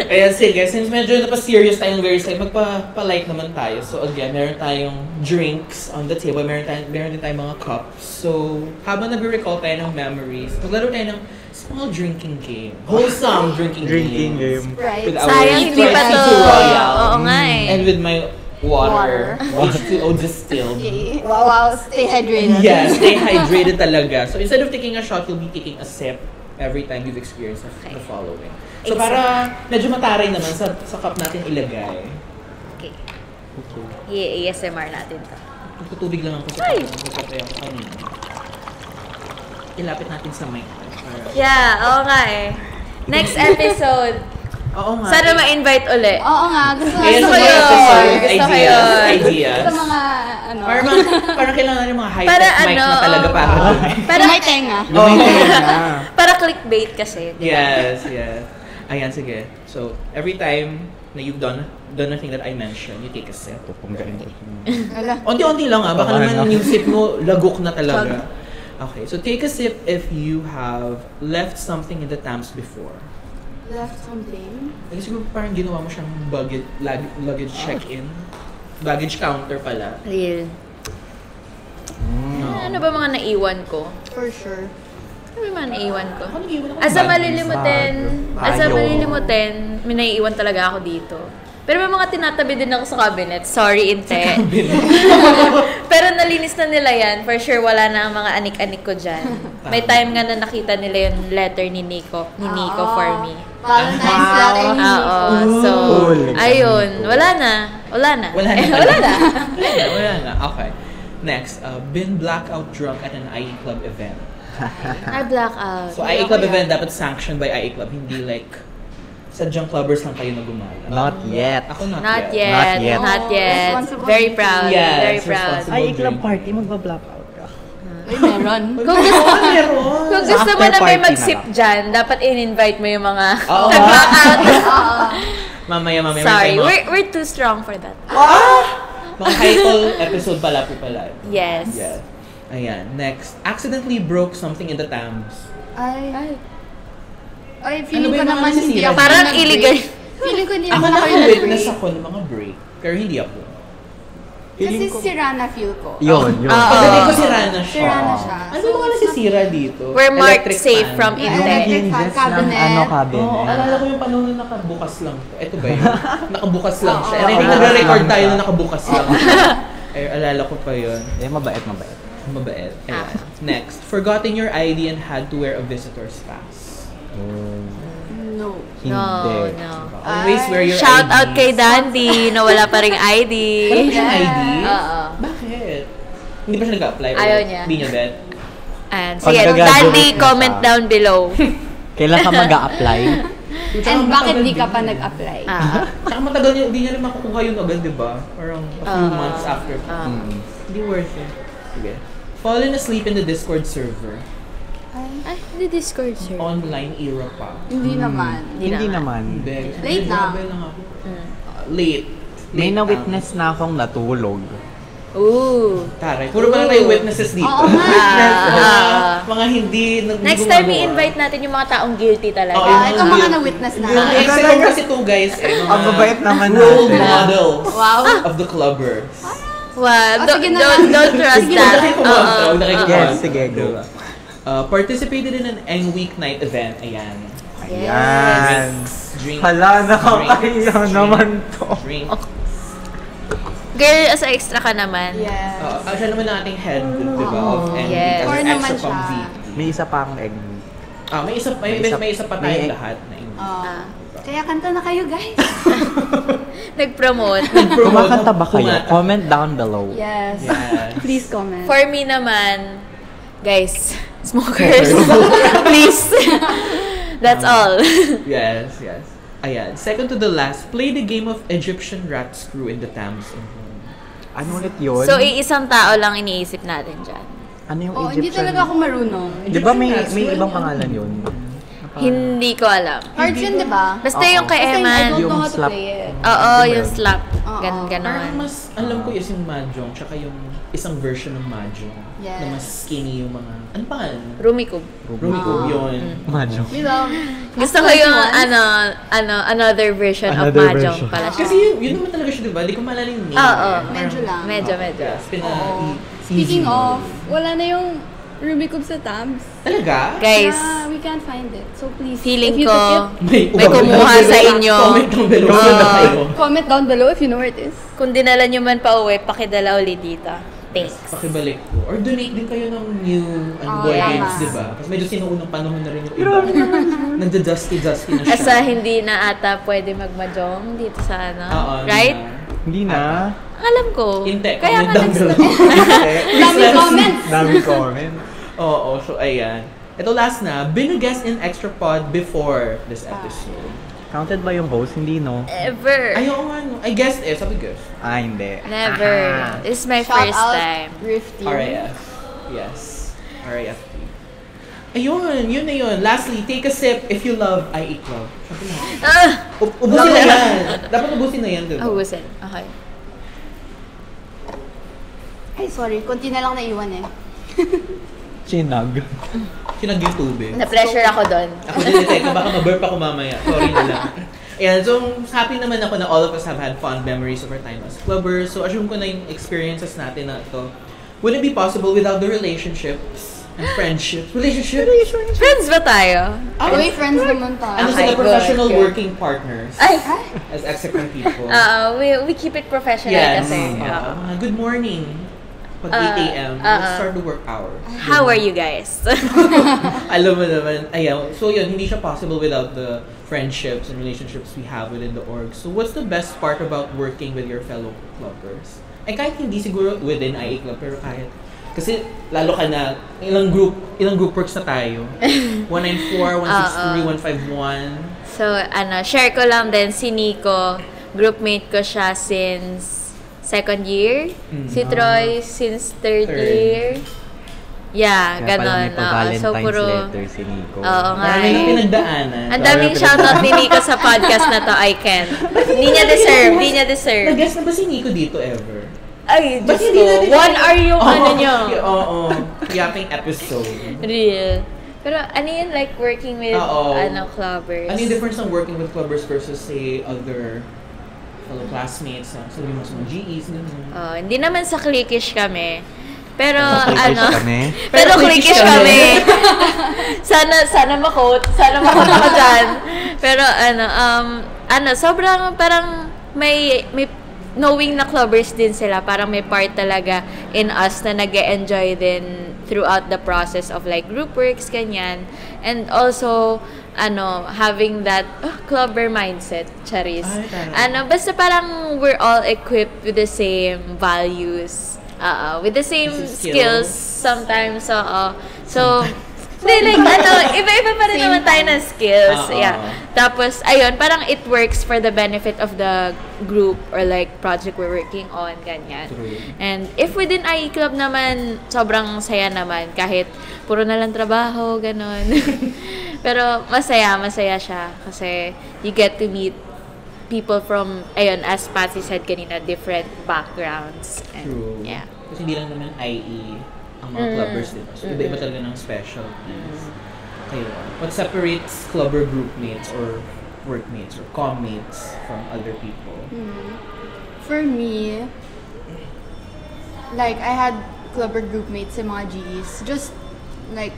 [SPEAKER 1] Ayan, sige. Since medyo napaserious tayong very side, magpa-light naman tayo. So again, meron tayong drinks on the table. Meron din tayong mga cups. So, habang nag-recall tayo ng memories, maglaro tayo ng small drinking game. Wholesome drinking game.
[SPEAKER 3] Right.
[SPEAKER 1] With our
[SPEAKER 2] Sayang, hindi pa to.
[SPEAKER 1] H2O Royale.
[SPEAKER 2] Oo nga eh.
[SPEAKER 1] And with my water. H2O distilled.
[SPEAKER 3] Wow, stay hydrated.
[SPEAKER 1] Yes, stay hydrated talaga. So instead of taking a shot, you'll be taking a sip every time you've experienced the following. So para medyo mataray naman sa cup natin ilagay.
[SPEAKER 2] Okay. I-ASMR natin to.
[SPEAKER 1] Magtutubig lang ako sa
[SPEAKER 2] Ay!
[SPEAKER 1] cup. Magpapaya ko kanina. Ilapit natin sa mic. Para...
[SPEAKER 2] Yeah, oo nga eh. Next episode,
[SPEAKER 1] Oo nga.
[SPEAKER 2] sana ma-invite uli.
[SPEAKER 3] Oo nga, gusto
[SPEAKER 1] Ayan,
[SPEAKER 2] Gusto
[SPEAKER 1] sa
[SPEAKER 2] ko
[SPEAKER 1] mga
[SPEAKER 2] yun.
[SPEAKER 1] episode
[SPEAKER 2] Gusto ko
[SPEAKER 1] ideas.
[SPEAKER 2] yun.
[SPEAKER 1] Ideas.
[SPEAKER 3] sa mga, ano,
[SPEAKER 1] Parang kailangan natin mga high-tech
[SPEAKER 2] Para
[SPEAKER 1] mic
[SPEAKER 2] ano,
[SPEAKER 1] na talaga para doon.
[SPEAKER 3] para may tenga.
[SPEAKER 2] Para clickbait kasi. di ba?
[SPEAKER 1] Yes, yes. Ayan, sige. So, every time na you've done a thing that I mentioned, you take a sip.
[SPEAKER 4] Pupunggain ko.
[SPEAKER 3] Wala.
[SPEAKER 1] Unti-unti lang baka
[SPEAKER 4] Baka
[SPEAKER 1] naman
[SPEAKER 4] ano.
[SPEAKER 1] yung sip mo, lagok na talaga. Okay, so take a sip if you have left something in the Tams before.
[SPEAKER 3] Left something.
[SPEAKER 1] Like, siguro parang ginawa mo siyang luggage check-in. Baggage counter pala.
[SPEAKER 2] Real. Ano ba mga naiwan ko?
[SPEAKER 3] For sure.
[SPEAKER 2] Ano ba yung mga naiwan ko?
[SPEAKER 1] Ako nag-iwan ako ng
[SPEAKER 2] As a
[SPEAKER 1] baggage.
[SPEAKER 2] malilimutin, may naiiwan talaga ako dito. Pero may mga tinatabi din ako sa cabinet. Sorry, Inte. Pero nalinis na nila yan, for sure wala na ang mga anik-anik ko dyan. May time nga na nakita nila yung letter ni Nico for me.
[SPEAKER 3] Valentine's letter ni Nico.
[SPEAKER 2] Oo. So, ayun. Wala na.
[SPEAKER 1] Wala na.
[SPEAKER 2] Wala na.
[SPEAKER 1] Wala na. Okay. Next, been blackout drunk at an IE Club event.
[SPEAKER 2] I black out.
[SPEAKER 1] So, IE Club event dapat sanctioned by IE Club, hindi like sadyang clubbers lang kayo na gumala.
[SPEAKER 4] Not yet.
[SPEAKER 1] Ako not
[SPEAKER 2] Not
[SPEAKER 1] yet.
[SPEAKER 2] yet. Not yet.
[SPEAKER 3] Responsible
[SPEAKER 2] Very
[SPEAKER 3] drinking.
[SPEAKER 2] proud.
[SPEAKER 1] Yes,
[SPEAKER 2] Very proud.
[SPEAKER 1] responsible.
[SPEAKER 4] Ay, club party, magba-blackout ka.
[SPEAKER 3] Ay, meron.
[SPEAKER 2] Kung gusto,
[SPEAKER 1] Meron.
[SPEAKER 2] kung gusto mo
[SPEAKER 4] After
[SPEAKER 2] na may
[SPEAKER 4] party
[SPEAKER 2] mag-sip
[SPEAKER 4] na lang.
[SPEAKER 2] dyan, dapat in-invite mo yung mga
[SPEAKER 1] Oo.
[SPEAKER 2] nag-blackout.
[SPEAKER 1] Mamaya.
[SPEAKER 2] Sorry,
[SPEAKER 1] may
[SPEAKER 2] we're too strong for that.
[SPEAKER 1] mga high-call episode pala po pala.
[SPEAKER 2] Yes.
[SPEAKER 1] Yes. Ayan. Next, accidentally broke something in the Thames.
[SPEAKER 3] Ay,
[SPEAKER 1] Ano
[SPEAKER 3] feeling
[SPEAKER 1] ba
[SPEAKER 3] ko
[SPEAKER 1] yung mga
[SPEAKER 3] naman hindi
[SPEAKER 1] nasisira?
[SPEAKER 3] ako
[SPEAKER 2] Parang
[SPEAKER 3] nag-break.
[SPEAKER 2] illegal.
[SPEAKER 3] Feeling ko hindi
[SPEAKER 1] Ako
[SPEAKER 3] naman ako
[SPEAKER 1] naka-witness
[SPEAKER 3] nag-break.
[SPEAKER 1] ako ng mga break, pero hindi ako.
[SPEAKER 3] Kasi sira na feel ko.
[SPEAKER 4] Yun.
[SPEAKER 2] Oo.
[SPEAKER 1] Pagdating ko sira na siya.
[SPEAKER 3] Sira na siya.
[SPEAKER 1] Ano ba mga nasisira dito?
[SPEAKER 2] We're marked
[SPEAKER 1] Electric
[SPEAKER 2] safe
[SPEAKER 1] fan.
[SPEAKER 2] from
[SPEAKER 3] Yeah,
[SPEAKER 2] inte.
[SPEAKER 3] electric fan,
[SPEAKER 4] Hinges ng
[SPEAKER 3] cabinet.
[SPEAKER 4] ano, cabinet.
[SPEAKER 1] Oo, alala ko yung panahon na nakabukas lang. Ito ba yun? Nakabukas lang siya.
[SPEAKER 3] Oo.
[SPEAKER 1] And I think
[SPEAKER 4] Oo.
[SPEAKER 1] nagre-record tayo na nakabukas lang. Ay, alala ko pa yun.
[SPEAKER 4] Eh, mabait.
[SPEAKER 1] Mabait. Ayan. Next, forgotten your ID and had to wear a visitor's pass.
[SPEAKER 3] No.
[SPEAKER 4] Hindi.
[SPEAKER 2] No.
[SPEAKER 1] Always wear your
[SPEAKER 2] Shout
[SPEAKER 1] ID.
[SPEAKER 2] out kay Dandy na wala pa ring ID.
[SPEAKER 1] Wala ba siyang ID?
[SPEAKER 2] Oo.
[SPEAKER 1] Bakit? Hindi ba siya nag-apply? Or
[SPEAKER 2] Ayaw niya.
[SPEAKER 1] Hindi niya bet?
[SPEAKER 2] And
[SPEAKER 4] Pag
[SPEAKER 2] sige,
[SPEAKER 4] nag-graduate
[SPEAKER 2] Dandy,
[SPEAKER 4] na
[SPEAKER 2] comment
[SPEAKER 4] siya.
[SPEAKER 2] down below.
[SPEAKER 4] Kailan ka mag-a-apply?
[SPEAKER 3] And bakit di ka pa nag-apply?
[SPEAKER 1] Tsaka matagal niya, hindi niya rin makukuha yun agad, di ba? Parang a few months after. Hindi worth it. Sige. Fallen asleep in the Discord server.
[SPEAKER 2] Ay, the Discord, sir.
[SPEAKER 1] Online era pa.
[SPEAKER 3] Hindi naman.
[SPEAKER 4] Hindi naman.
[SPEAKER 1] Hindi.
[SPEAKER 3] Late na.
[SPEAKER 1] Grabe lang ako. Late.
[SPEAKER 4] May
[SPEAKER 1] Late
[SPEAKER 4] na-witness na akong natulog.
[SPEAKER 2] Ooh.
[SPEAKER 1] Taray. Puro ba na tayo witnesses dito?
[SPEAKER 3] Oo nga.
[SPEAKER 1] Mga hindi
[SPEAKER 2] Next time, i-invite natin yung mga taong guilty talaga.
[SPEAKER 1] Oo, yung
[SPEAKER 3] Ito mga na-witness na.
[SPEAKER 1] Mga ex ko kasi to guys, mga
[SPEAKER 4] Ang babait naman
[SPEAKER 1] role
[SPEAKER 4] natin.
[SPEAKER 1] models
[SPEAKER 3] Wow.
[SPEAKER 1] of the clubbers.
[SPEAKER 2] Wow,
[SPEAKER 3] sige na
[SPEAKER 2] don't trust
[SPEAKER 1] Sige,
[SPEAKER 2] that.
[SPEAKER 1] huwag na kayo kumontra, huwag na kayo
[SPEAKER 4] Yes,
[SPEAKER 1] kumontra.
[SPEAKER 4] sige, go.
[SPEAKER 1] Participated in an Eng Week night event. Ayan.
[SPEAKER 4] Yan.
[SPEAKER 1] Drinks.
[SPEAKER 4] Hala, nakakahiya
[SPEAKER 1] drinks,
[SPEAKER 4] naman to.
[SPEAKER 1] Drinks.
[SPEAKER 2] Girl, as extra ka naman.
[SPEAKER 3] Yes.
[SPEAKER 1] Siya naman ang ating head, di ba, of Eng Week.
[SPEAKER 2] Yes.
[SPEAKER 1] As
[SPEAKER 3] Core
[SPEAKER 1] an
[SPEAKER 3] naman
[SPEAKER 1] extra pang
[SPEAKER 3] siya.
[SPEAKER 1] VP.
[SPEAKER 4] May isa pang egg.
[SPEAKER 1] May isa pa tayong
[SPEAKER 4] may-
[SPEAKER 1] lahat na Eng Week.
[SPEAKER 3] Kaya kanta na kayo, guys.
[SPEAKER 2] Nag-promote.
[SPEAKER 4] Kumakanta ba kayo?
[SPEAKER 1] Kumanta.
[SPEAKER 4] Comment down below.
[SPEAKER 3] Yes.
[SPEAKER 1] Yes.
[SPEAKER 3] Please comment.
[SPEAKER 2] For me naman, guys, smokers, please. That's all.
[SPEAKER 1] Yes. Ayan. Second to the last, play the game of Egyptian rat screw in the Thames.
[SPEAKER 4] Ano ulit yun?
[SPEAKER 2] So, iisang tao lang iniisip natin dyan.
[SPEAKER 4] ano yung
[SPEAKER 3] Oh,
[SPEAKER 4] Egyptian?
[SPEAKER 3] hindi talaga ako marunong.
[SPEAKER 4] Di ba may
[SPEAKER 1] Egyptian
[SPEAKER 4] ibang
[SPEAKER 1] rats,
[SPEAKER 4] pangalan yun?
[SPEAKER 2] Hindi ko alam.
[SPEAKER 3] Cards yun, di ba?
[SPEAKER 2] Basta
[SPEAKER 4] Oo.
[SPEAKER 2] yung kay
[SPEAKER 3] Basta I
[SPEAKER 2] Eman.
[SPEAKER 3] don't know
[SPEAKER 4] Yung
[SPEAKER 3] how to
[SPEAKER 4] slap.
[SPEAKER 3] play it.
[SPEAKER 2] Oo,
[SPEAKER 4] Di ba
[SPEAKER 2] yung
[SPEAKER 4] yun?
[SPEAKER 2] slap.
[SPEAKER 3] Oo.
[SPEAKER 2] Ganon.
[SPEAKER 1] Parang mas alam ko is yung Mahjong tsaka yung isang version ng Mahjong
[SPEAKER 3] Yes.
[SPEAKER 1] na mas skinny yung mga ano pa?
[SPEAKER 2] Rumikub.
[SPEAKER 1] Rumikub yun.
[SPEAKER 4] Mahjong.
[SPEAKER 3] We love.
[SPEAKER 2] Gusto ko yung another version of
[SPEAKER 4] Another
[SPEAKER 2] Mahjong
[SPEAKER 4] version.
[SPEAKER 2] pala siya.
[SPEAKER 1] Kasi yun naman talaga siya, di ba? Di ko maalala yung name.
[SPEAKER 2] Oo.
[SPEAKER 3] Medyo lang.
[SPEAKER 2] Medyo.
[SPEAKER 1] Yes,
[SPEAKER 3] Speaking of, wala na yung Rumikub sa Thames.
[SPEAKER 1] Talaga?
[SPEAKER 2] Guys,
[SPEAKER 3] Yeah, we can't find it. So please,
[SPEAKER 2] feeling
[SPEAKER 3] if you
[SPEAKER 2] ko,
[SPEAKER 3] took
[SPEAKER 2] may kumuha sa inyo.
[SPEAKER 1] Comment down below.
[SPEAKER 2] Oo.
[SPEAKER 1] Saan na kayo?
[SPEAKER 3] it, comment down below if you know where it is.
[SPEAKER 2] Kung dinala nyo man pa uwi, pakidala ulit dito. Thanks.
[SPEAKER 1] Pakibalik po. Or donate din kayo ng new boy
[SPEAKER 3] tama.
[SPEAKER 1] games, di ba? Kasi medyo sinuunang panahon na rin yung iba. Nagda-dusty na siya.
[SPEAKER 2] Asa hindi na ata pwede magmajong dito sa ano.
[SPEAKER 1] Oo,
[SPEAKER 2] Right?
[SPEAKER 4] Hindi na.
[SPEAKER 2] Alam ko.
[SPEAKER 1] Inte,
[SPEAKER 2] Kaya
[SPEAKER 1] comment
[SPEAKER 2] nga
[SPEAKER 1] down
[SPEAKER 2] next
[SPEAKER 1] below.
[SPEAKER 3] Dami comments.
[SPEAKER 4] Dami comment.
[SPEAKER 1] Oo, so ayan. Ito last na, been a guest in Extra Pod before this episode.
[SPEAKER 4] Counted ba yung host? Hindi, no?
[SPEAKER 2] Ever.
[SPEAKER 1] Ayoko nga, no. I guessed eh, sabi guess.
[SPEAKER 4] Hindi.
[SPEAKER 2] Never.
[SPEAKER 4] Ah.
[SPEAKER 2] This is my
[SPEAKER 3] Shout
[SPEAKER 2] first
[SPEAKER 3] out
[SPEAKER 2] time.
[SPEAKER 3] Rifty.
[SPEAKER 1] RAF. Yes. RAF. Ayun, yun na yun. Lastly, take a sip if you love IE Club. Sabi na. Ubusin na yan. Dapat ubusin na yan, diba?
[SPEAKER 2] Ubusin. Okay.
[SPEAKER 3] Ay, sorry. Kunti na lang naiwan eh.
[SPEAKER 4] Chinag.
[SPEAKER 1] Sinag yung tubig.
[SPEAKER 2] Na-pressure ako doon.
[SPEAKER 1] Ako din ito, baka ma-burp ako mamaya. Sorry na lang. Ayan, so happy naman ako na all of us have had fond memories of our time as clubbers. So assume ko na yung experiences natin na ito. Would it be possible without the relationships and friendships? Relationships?
[SPEAKER 2] Friends ba tayo?
[SPEAKER 3] Uy, friends naman tayo.
[SPEAKER 1] Ano
[SPEAKER 2] Okay,
[SPEAKER 1] sila professional
[SPEAKER 2] good.
[SPEAKER 1] working partners
[SPEAKER 2] Ay!
[SPEAKER 1] as executive people?
[SPEAKER 2] We keep it professional
[SPEAKER 1] Yes.
[SPEAKER 2] kasi.
[SPEAKER 1] Good morning. pag 8 a.m., let's start the work hour.
[SPEAKER 2] How are you guys?
[SPEAKER 1] Alam mo naman, ayan. So yun, hindi siya possible without the friendships and relationships we have within the org. So what's the best part about working with your fellow clubbers? Ay kahit hindi siguro within IA Club, pero kahit kasi lalo ka na, ilang group works na tayo. 194, 163, 151.
[SPEAKER 2] So, share ko lang din si Nico, groupmate ko siya since second year. Si Troy since third year. Yeah,
[SPEAKER 4] Kaya pala
[SPEAKER 2] ganon.
[SPEAKER 4] may pa-Valentine's
[SPEAKER 2] So, puro...
[SPEAKER 4] letter si Nico.
[SPEAKER 2] Oo nga.
[SPEAKER 1] Marami na pinagdaanan.
[SPEAKER 2] Ang daming shoutout ni Nico sa podcast na to, I can. Hindi niya deserve.
[SPEAKER 1] Nag-guess na ba si Nico dito ever?
[SPEAKER 2] Ay,
[SPEAKER 1] Ba't
[SPEAKER 2] Diyos
[SPEAKER 1] hindi
[SPEAKER 2] ko.
[SPEAKER 1] natin
[SPEAKER 2] 1 hour yung ano niyo.
[SPEAKER 1] Oo. Yapping episode.
[SPEAKER 2] Real. Pero ano yun, like working with, clubbers?
[SPEAKER 1] Ano yung difference ng working with clubbers versus, say, other fellow classmates? Sabi mo sa mga GEs, gano'n.
[SPEAKER 2] Hindi naman sa cliquish kami. Pero
[SPEAKER 1] Pero
[SPEAKER 2] cliquish kami. sana ma-quote ako dyan. Pero sobrang parang may knowing na clubbers din sila, parang may part talaga in us na nag-e-enjoy din throughout the process of like group works, ganyan. And also, having that clubber mindset, charis. Basta parang we're all equipped with the same values, with the same skills sometimes, So, iba-iba pa rin naman tayo ng skills. Yeah. Tapos, ayun, parang it works for the benefit of the group or like project we're working on, ganyan.
[SPEAKER 1] True.
[SPEAKER 2] And if within IE Club naman, sobrang saya naman. Kahit puro na lang trabaho, ganon. Pero masaya siya. Kasi you get to meet people from, ayun, as Patsy said kanina, different backgrounds. And,
[SPEAKER 1] True.
[SPEAKER 2] Yeah.
[SPEAKER 1] Kasi hindi lang naman IE ang mga clubbers din. So, iba-iba talaga ng specialties. Kayo, what separates clubber groupmates or workmates or commates from other people?
[SPEAKER 3] For me, like, I had clubber groupmates sa mga GEs, just like,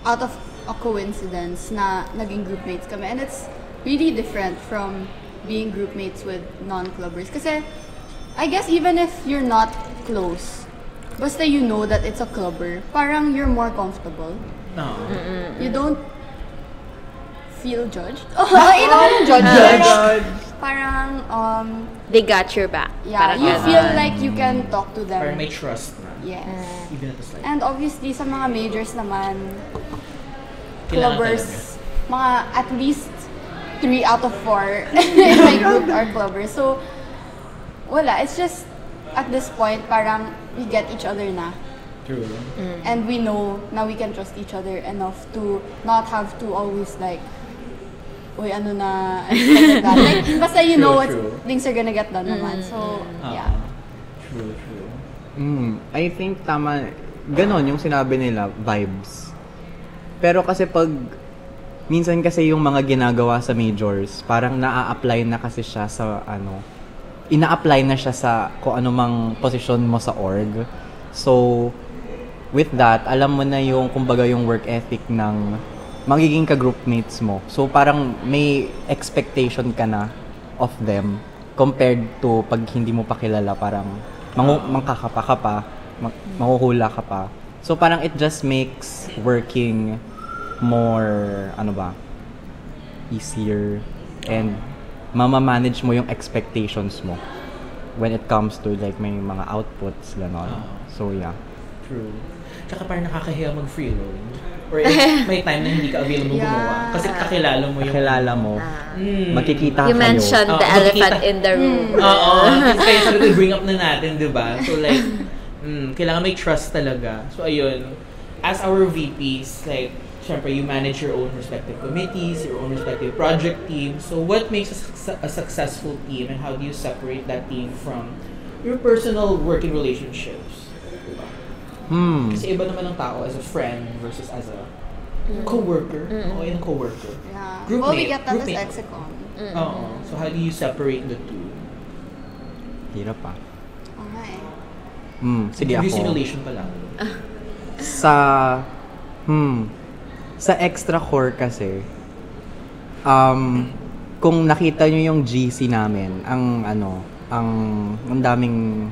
[SPEAKER 3] out of a coincidence na naging groupmates kami. And it's really different from being groupmates with non-clubbers. Kasi, I guess even if you're not close, basta you know that it's a clubber, parang you're more comfortable.
[SPEAKER 1] No.
[SPEAKER 3] You don't feel judged. You don't judge. Parang,
[SPEAKER 2] They got your back.
[SPEAKER 3] yeah,
[SPEAKER 2] Parang
[SPEAKER 3] you
[SPEAKER 2] ganon.
[SPEAKER 3] feel like you can talk to them.
[SPEAKER 1] Parang may trust na.
[SPEAKER 3] Yes.
[SPEAKER 1] Even at the slight.
[SPEAKER 3] And obviously, sa mga majors naman,
[SPEAKER 1] Kailangan
[SPEAKER 3] clubbers, mga at least 3 out of 4 in my group are clubbers. So, wala. It's just, at this point, parang we get each other na.
[SPEAKER 1] True.
[SPEAKER 3] And we know na we can trust each other enough to not have to always like, uy, ano na, like that. Like, basta you know what things are gonna get done naman. So, yeah.
[SPEAKER 1] True.
[SPEAKER 4] I think tama, ganon yung sinabi nila, vibes. Pero kasi pag, minsan kasi yung mga ginagawa sa majors, parang naa-apply na kasi siya sa ina-apply na siya sa kung ano mang posisyon mo sa org. So, with that, alam mo na yung, kumbaga yung work ethic ng magiging ka-groupmates mo. So, parang may expectation ka na of them compared to pag hindi mo pa kilala, parang mangkakapa ka pa, mahuhula ka pa. So, parang it just makes working more, easier and mama-manage mo yung expectations mo when it comes to like may mga outputs, gano'n. So, yeah.
[SPEAKER 1] True. Tsaka parang nakakahiya mag-freeload. Or may time na hindi ka available gumawa. Kasi kakilala mo yung...
[SPEAKER 4] Kakilala mo. Makikita
[SPEAKER 2] You
[SPEAKER 4] kayo.
[SPEAKER 2] mentioned the elephant in the room.
[SPEAKER 1] Oo. Kaya sabi ko, bring up na natin, di ba? So like, kailangan may trust talaga. So ayun, as our VPs, like, syempre, you manage your own respective committees, your own respective project teams. So what makes a successful team and how do you separate that team from your personal working relationships? Kasi iba naman ang tao as a friend versus as a co-worker. O yung co-worker.
[SPEAKER 3] Yeah.
[SPEAKER 1] Groupmate.
[SPEAKER 3] Well, we get that as
[SPEAKER 1] Groupmate.
[SPEAKER 3] Exicon.
[SPEAKER 1] Oo. So how do you separate the two?
[SPEAKER 4] Hirap pa.
[SPEAKER 3] Okay.
[SPEAKER 4] Sige
[SPEAKER 1] Review
[SPEAKER 4] ako.
[SPEAKER 1] simulation pa lang.
[SPEAKER 4] Sa extra core kasi, kung nakita nyo yung GC namin, ang daming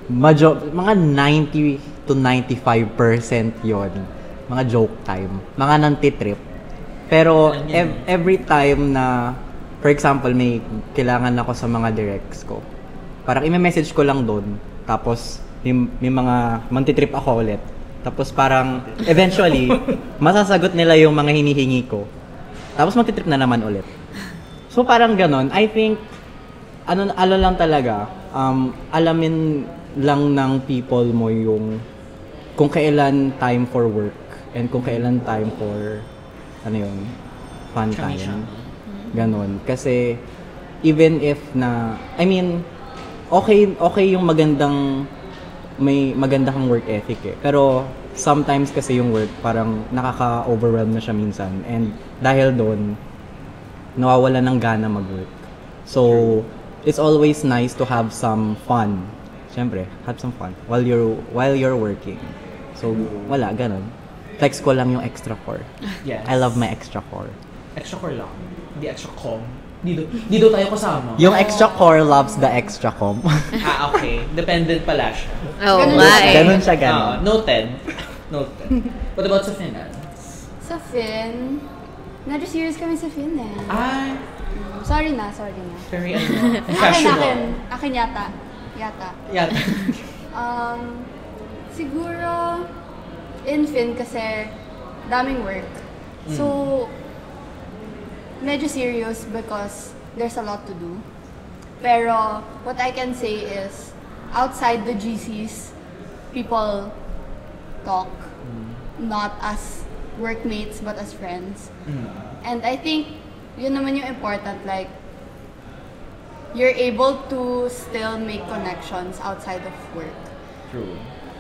[SPEAKER 4] mga 90 to 95% yon mga joke time, mga nantitrip. Pero every time na, for example, may kailangan ako sa mga directs ko, parang i-message ko lang doon, tapos may mga mantitrip ako ulit. Tapos parang eventually, masasagot nila yung mga hinihingi ko. Tapos mantitrip na naman ulit. So parang ganon. I think, ano lang talaga, alamin lang ng people mo yung kung kailan time for work and kung kailan time for fun time. Ganon. Kasi even if na, I mean, okay yung may maganda kang work ethic eh. Pero sometimes kasi yung work parang nakaka-overwhelm na siya minsan. And dahil doon, nawawala ng gana mag-work. So, it's always nice to have some fun. Siyempre, have some fun while you're working. So, wala, ganun. Flex ko lang yung extra core.
[SPEAKER 1] Yes.
[SPEAKER 4] I love my extra core.
[SPEAKER 1] Extra core lang. Hindi extra com. Dito tayo kasama.
[SPEAKER 4] Yung extra core loves the extra com.
[SPEAKER 1] Okay. Dependent pala siya.
[SPEAKER 2] Oh my.
[SPEAKER 4] Ganun siya, ganun.
[SPEAKER 1] Noted. What about sa finance?
[SPEAKER 3] Sa Fin, na-serious kami sa Fin eh.
[SPEAKER 1] Ay,
[SPEAKER 3] Sorry na.
[SPEAKER 1] very
[SPEAKER 3] Akin yata.
[SPEAKER 1] Yeah.
[SPEAKER 3] Siguro, in Fin kasi daming work. So, medyo serious because there's a lot to do. Pero, what I can say is, outside the GCs, people talk, not as workmates, but as friends. And I think, yun naman yung important, like, you're able to still make connections outside of work.
[SPEAKER 1] True.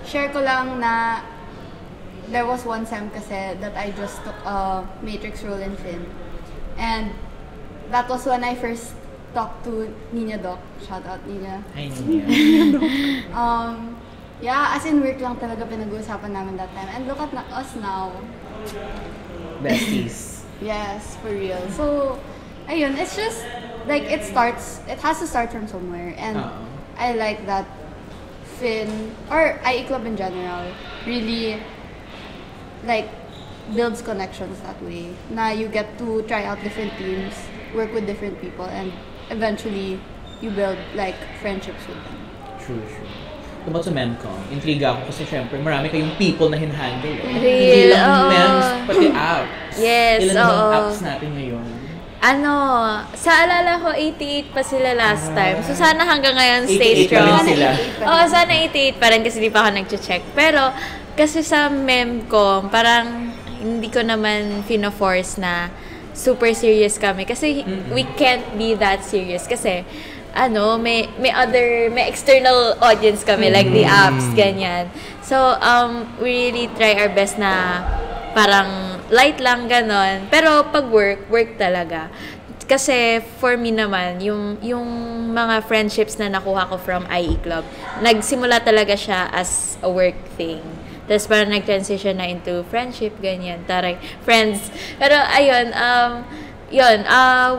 [SPEAKER 3] Share ko lang na there was one sem kasi that I just took a matrix role in Fin. And that was when I first talked to Nina Doc. Shout out Nina.
[SPEAKER 1] Hi, Nina.
[SPEAKER 3] Yeah, as in work lang talaga pinag-uusapan namin that time. And look at us now.
[SPEAKER 1] Besties.
[SPEAKER 3] Yes, for real. So, ayun, it's just like it has to start from somewhere. And I like that Fin, or IE Club in general, really like builds connections that way. Na you get to try out different teams, work with different people, and eventually you build like friendships with them.
[SPEAKER 1] True. About sa Memcom, intriga ako kasi syempre marami kayong people na hinhandle.
[SPEAKER 2] Real,
[SPEAKER 1] Hindi lang mems, pati apps.
[SPEAKER 2] Yes,
[SPEAKER 1] Ilan bang apps natin ngayon?
[SPEAKER 2] Sa alala ko, 88 pa sila last time. So, sana hanggang ngayon stay
[SPEAKER 1] 88 pa rin
[SPEAKER 2] strong.
[SPEAKER 1] sila.
[SPEAKER 2] Oo, sana 88 pa rin kasi di pa ako nag-check. Pero, kasi sa Memcom, parang hindi ko naman fino-force na super serious kami. Kasi we can't be that serious. Kasi, may external audience kami, like the apps, ganyan. So, we really try our best na parang light lang, ganon. Pero pag work talaga. Kasi for me naman, yung mga friendships na nakuha ko from IE Club, nagsimula talaga siya as a work thing. Tapos parang nag-transition na into friendship, ganyan. Taray, friends. Pero ayun,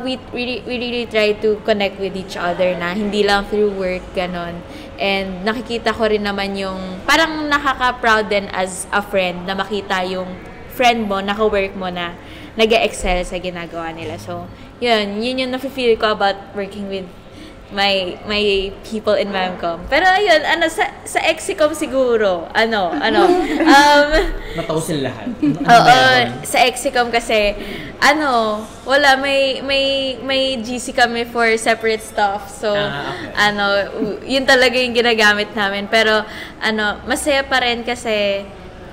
[SPEAKER 2] we really try to connect with each other na hindi lang through work, ganon. And nakikita ko rin naman yung, parang nakaka-proud din as a friend na makita yung friend mo, naka-work mo na nag-excel sa ginagawa nila. So, yun yung nafe-feel ko about working with my people in Memcom. Pero ayun, sa Exicom siguro,
[SPEAKER 1] Nataw sila lahat.
[SPEAKER 2] Sa Exicom kasi, wala, may GC kami for separate stuff. So,
[SPEAKER 1] okay.
[SPEAKER 2] Yun talaga yung ginagamit namin. Pero, masaya pa rin kasi,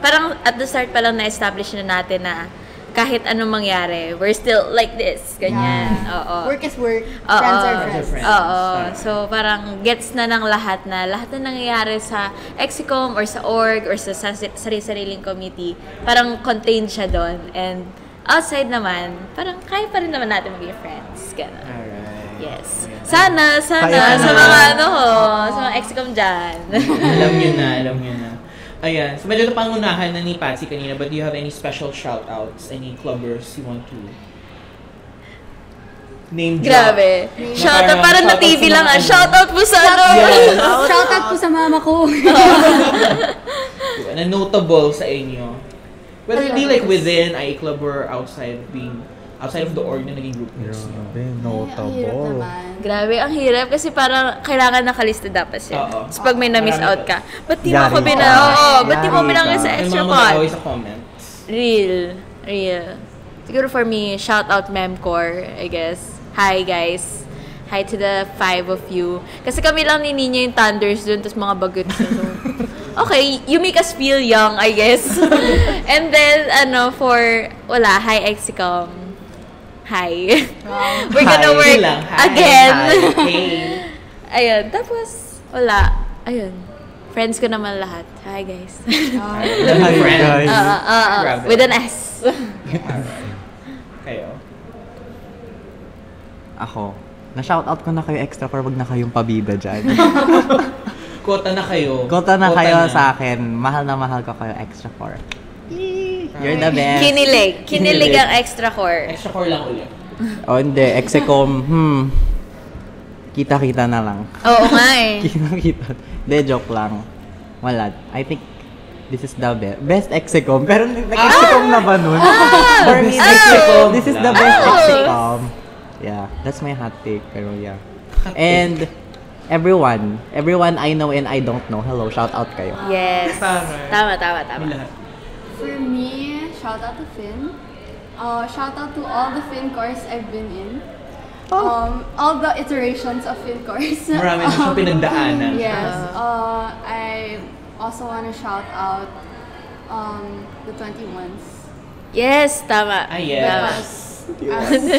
[SPEAKER 2] parang at the start pa lang na-establish na natin na kahit anong mangyari, we're still like this, ganyan.
[SPEAKER 3] Yeah. Work is work, friends are friends.
[SPEAKER 2] So parang gets na ng lahat na nangyayari sa Exicom or sa org or sa sarili-sariling committee, parang contained siya doon. And outside naman, parang kaya pa rin naman natin maging friends. Ganun.
[SPEAKER 1] Alright.
[SPEAKER 2] Yes. Sana sa mga sa mga Exicom dyan.
[SPEAKER 1] Alam nyo na. Ayan. So, medyo pangunahan na ni Patsy kanina, but do you have any special shout-outs? Any clubbers you want to Name drop.
[SPEAKER 2] Grabe. Shoutout, parang na TV lang ah. Shoutout po sa ano.
[SPEAKER 3] Shoutout po sa mama ko.
[SPEAKER 1] Na notable sa inyo. Whether it be like within IE Club or outside of the org na naging group mates niyo.
[SPEAKER 3] Ang hirap
[SPEAKER 4] Notable.
[SPEAKER 3] naman.
[SPEAKER 2] Grabe, ang hirap kasi parang kailangan nakalista dapat siya.
[SPEAKER 1] Oo.
[SPEAKER 2] Tapos pag may na-miss
[SPEAKER 1] Marami
[SPEAKER 2] out
[SPEAKER 1] pa.
[SPEAKER 2] ka, ba't di mo
[SPEAKER 4] Yari
[SPEAKER 2] ako
[SPEAKER 4] ka.
[SPEAKER 2] ba't di mo
[SPEAKER 4] Yari
[SPEAKER 2] binangin
[SPEAKER 4] ka.
[SPEAKER 2] sa
[SPEAKER 1] May
[SPEAKER 2] extra
[SPEAKER 1] mga
[SPEAKER 2] pod?
[SPEAKER 1] mag-away sa comments.
[SPEAKER 2] Real. Siguro for me, shout out Memcore, I guess. Hi guys. Hi to the 5 of you. Kasi kami lang ni Ninya yung Thunders dun, tapos mga baguts na so. Okay, you make us feel young, I guess. And then, hi Exicom. Hi. We're gonna
[SPEAKER 1] Hi.
[SPEAKER 2] work
[SPEAKER 1] Yun lang. Hi.
[SPEAKER 2] again.
[SPEAKER 1] Hi. Hey.
[SPEAKER 2] Ayun, tapos, wala. Ayun. Friends ko naman lahat. Hi guys.
[SPEAKER 4] Hi,
[SPEAKER 1] Friends.
[SPEAKER 4] guys.
[SPEAKER 1] Grabe.
[SPEAKER 2] With an S.
[SPEAKER 1] Kayo.
[SPEAKER 4] Ako. Na-shoutout ko na kayo extra for wag na kayong pabida dyan.
[SPEAKER 1] Kota na kayo.
[SPEAKER 4] Kota na kayo sa akin. Mahal na mahal ko kayo extra for. You're the best.
[SPEAKER 2] Kinilig ang extra core.
[SPEAKER 1] Extra core lang ulit.
[SPEAKER 4] Oh, hindi. Execom, kita-kita na lang.
[SPEAKER 2] Oo nga eh.
[SPEAKER 4] Kita-kita. Hindi, joke lang. Wala. I think this is the best Execom. Pero nag-Execom na ba nun? For me, Execom. This is the best Execom. Yeah, that's my hot take. Pero yeah. And everyone I know and I don't know, hello, shout out kayo.
[SPEAKER 2] Yes. Tama.
[SPEAKER 1] May lahat.
[SPEAKER 3] For me, shout out to Finn. Shout out to all the Finn course I've been in. All the iterations of Finn course.
[SPEAKER 1] Marami na siyang pinagdaanan.
[SPEAKER 3] Yes. I also want to shout out the 21s.
[SPEAKER 2] Yes, tama.
[SPEAKER 1] Yes.
[SPEAKER 2] Tama.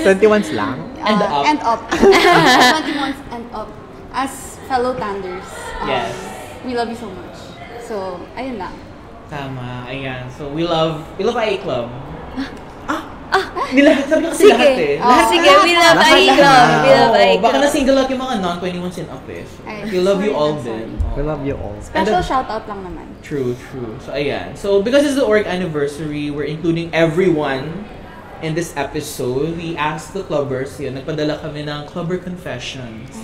[SPEAKER 4] 21s lang?
[SPEAKER 1] And up.
[SPEAKER 3] And up. 21s and up. As fellow Tanders.
[SPEAKER 1] Yes.
[SPEAKER 3] We love you so much. So, ayun lang.
[SPEAKER 1] Tama. Ayan. So, we love IE Club. Nilahat. Sabi ko kasi
[SPEAKER 2] Sige.
[SPEAKER 1] lahat eh. Lahat.
[SPEAKER 2] Sige, we love
[SPEAKER 4] Lahat.
[SPEAKER 2] IE Club. We love IE
[SPEAKER 1] Baka
[SPEAKER 2] Club.
[SPEAKER 1] na-single out yung mga non-21s and up eh. So,
[SPEAKER 3] Ay,
[SPEAKER 1] we love you
[SPEAKER 3] sorry
[SPEAKER 1] all
[SPEAKER 3] na,
[SPEAKER 1] din.
[SPEAKER 3] sorry.
[SPEAKER 4] We love you all.
[SPEAKER 3] Special shout out lang naman.
[SPEAKER 1] True. So, ayan. So, because it's the org anniversary, we're including everyone in this episode. We asked the clubbers, nagpadala kami ng clubber confessions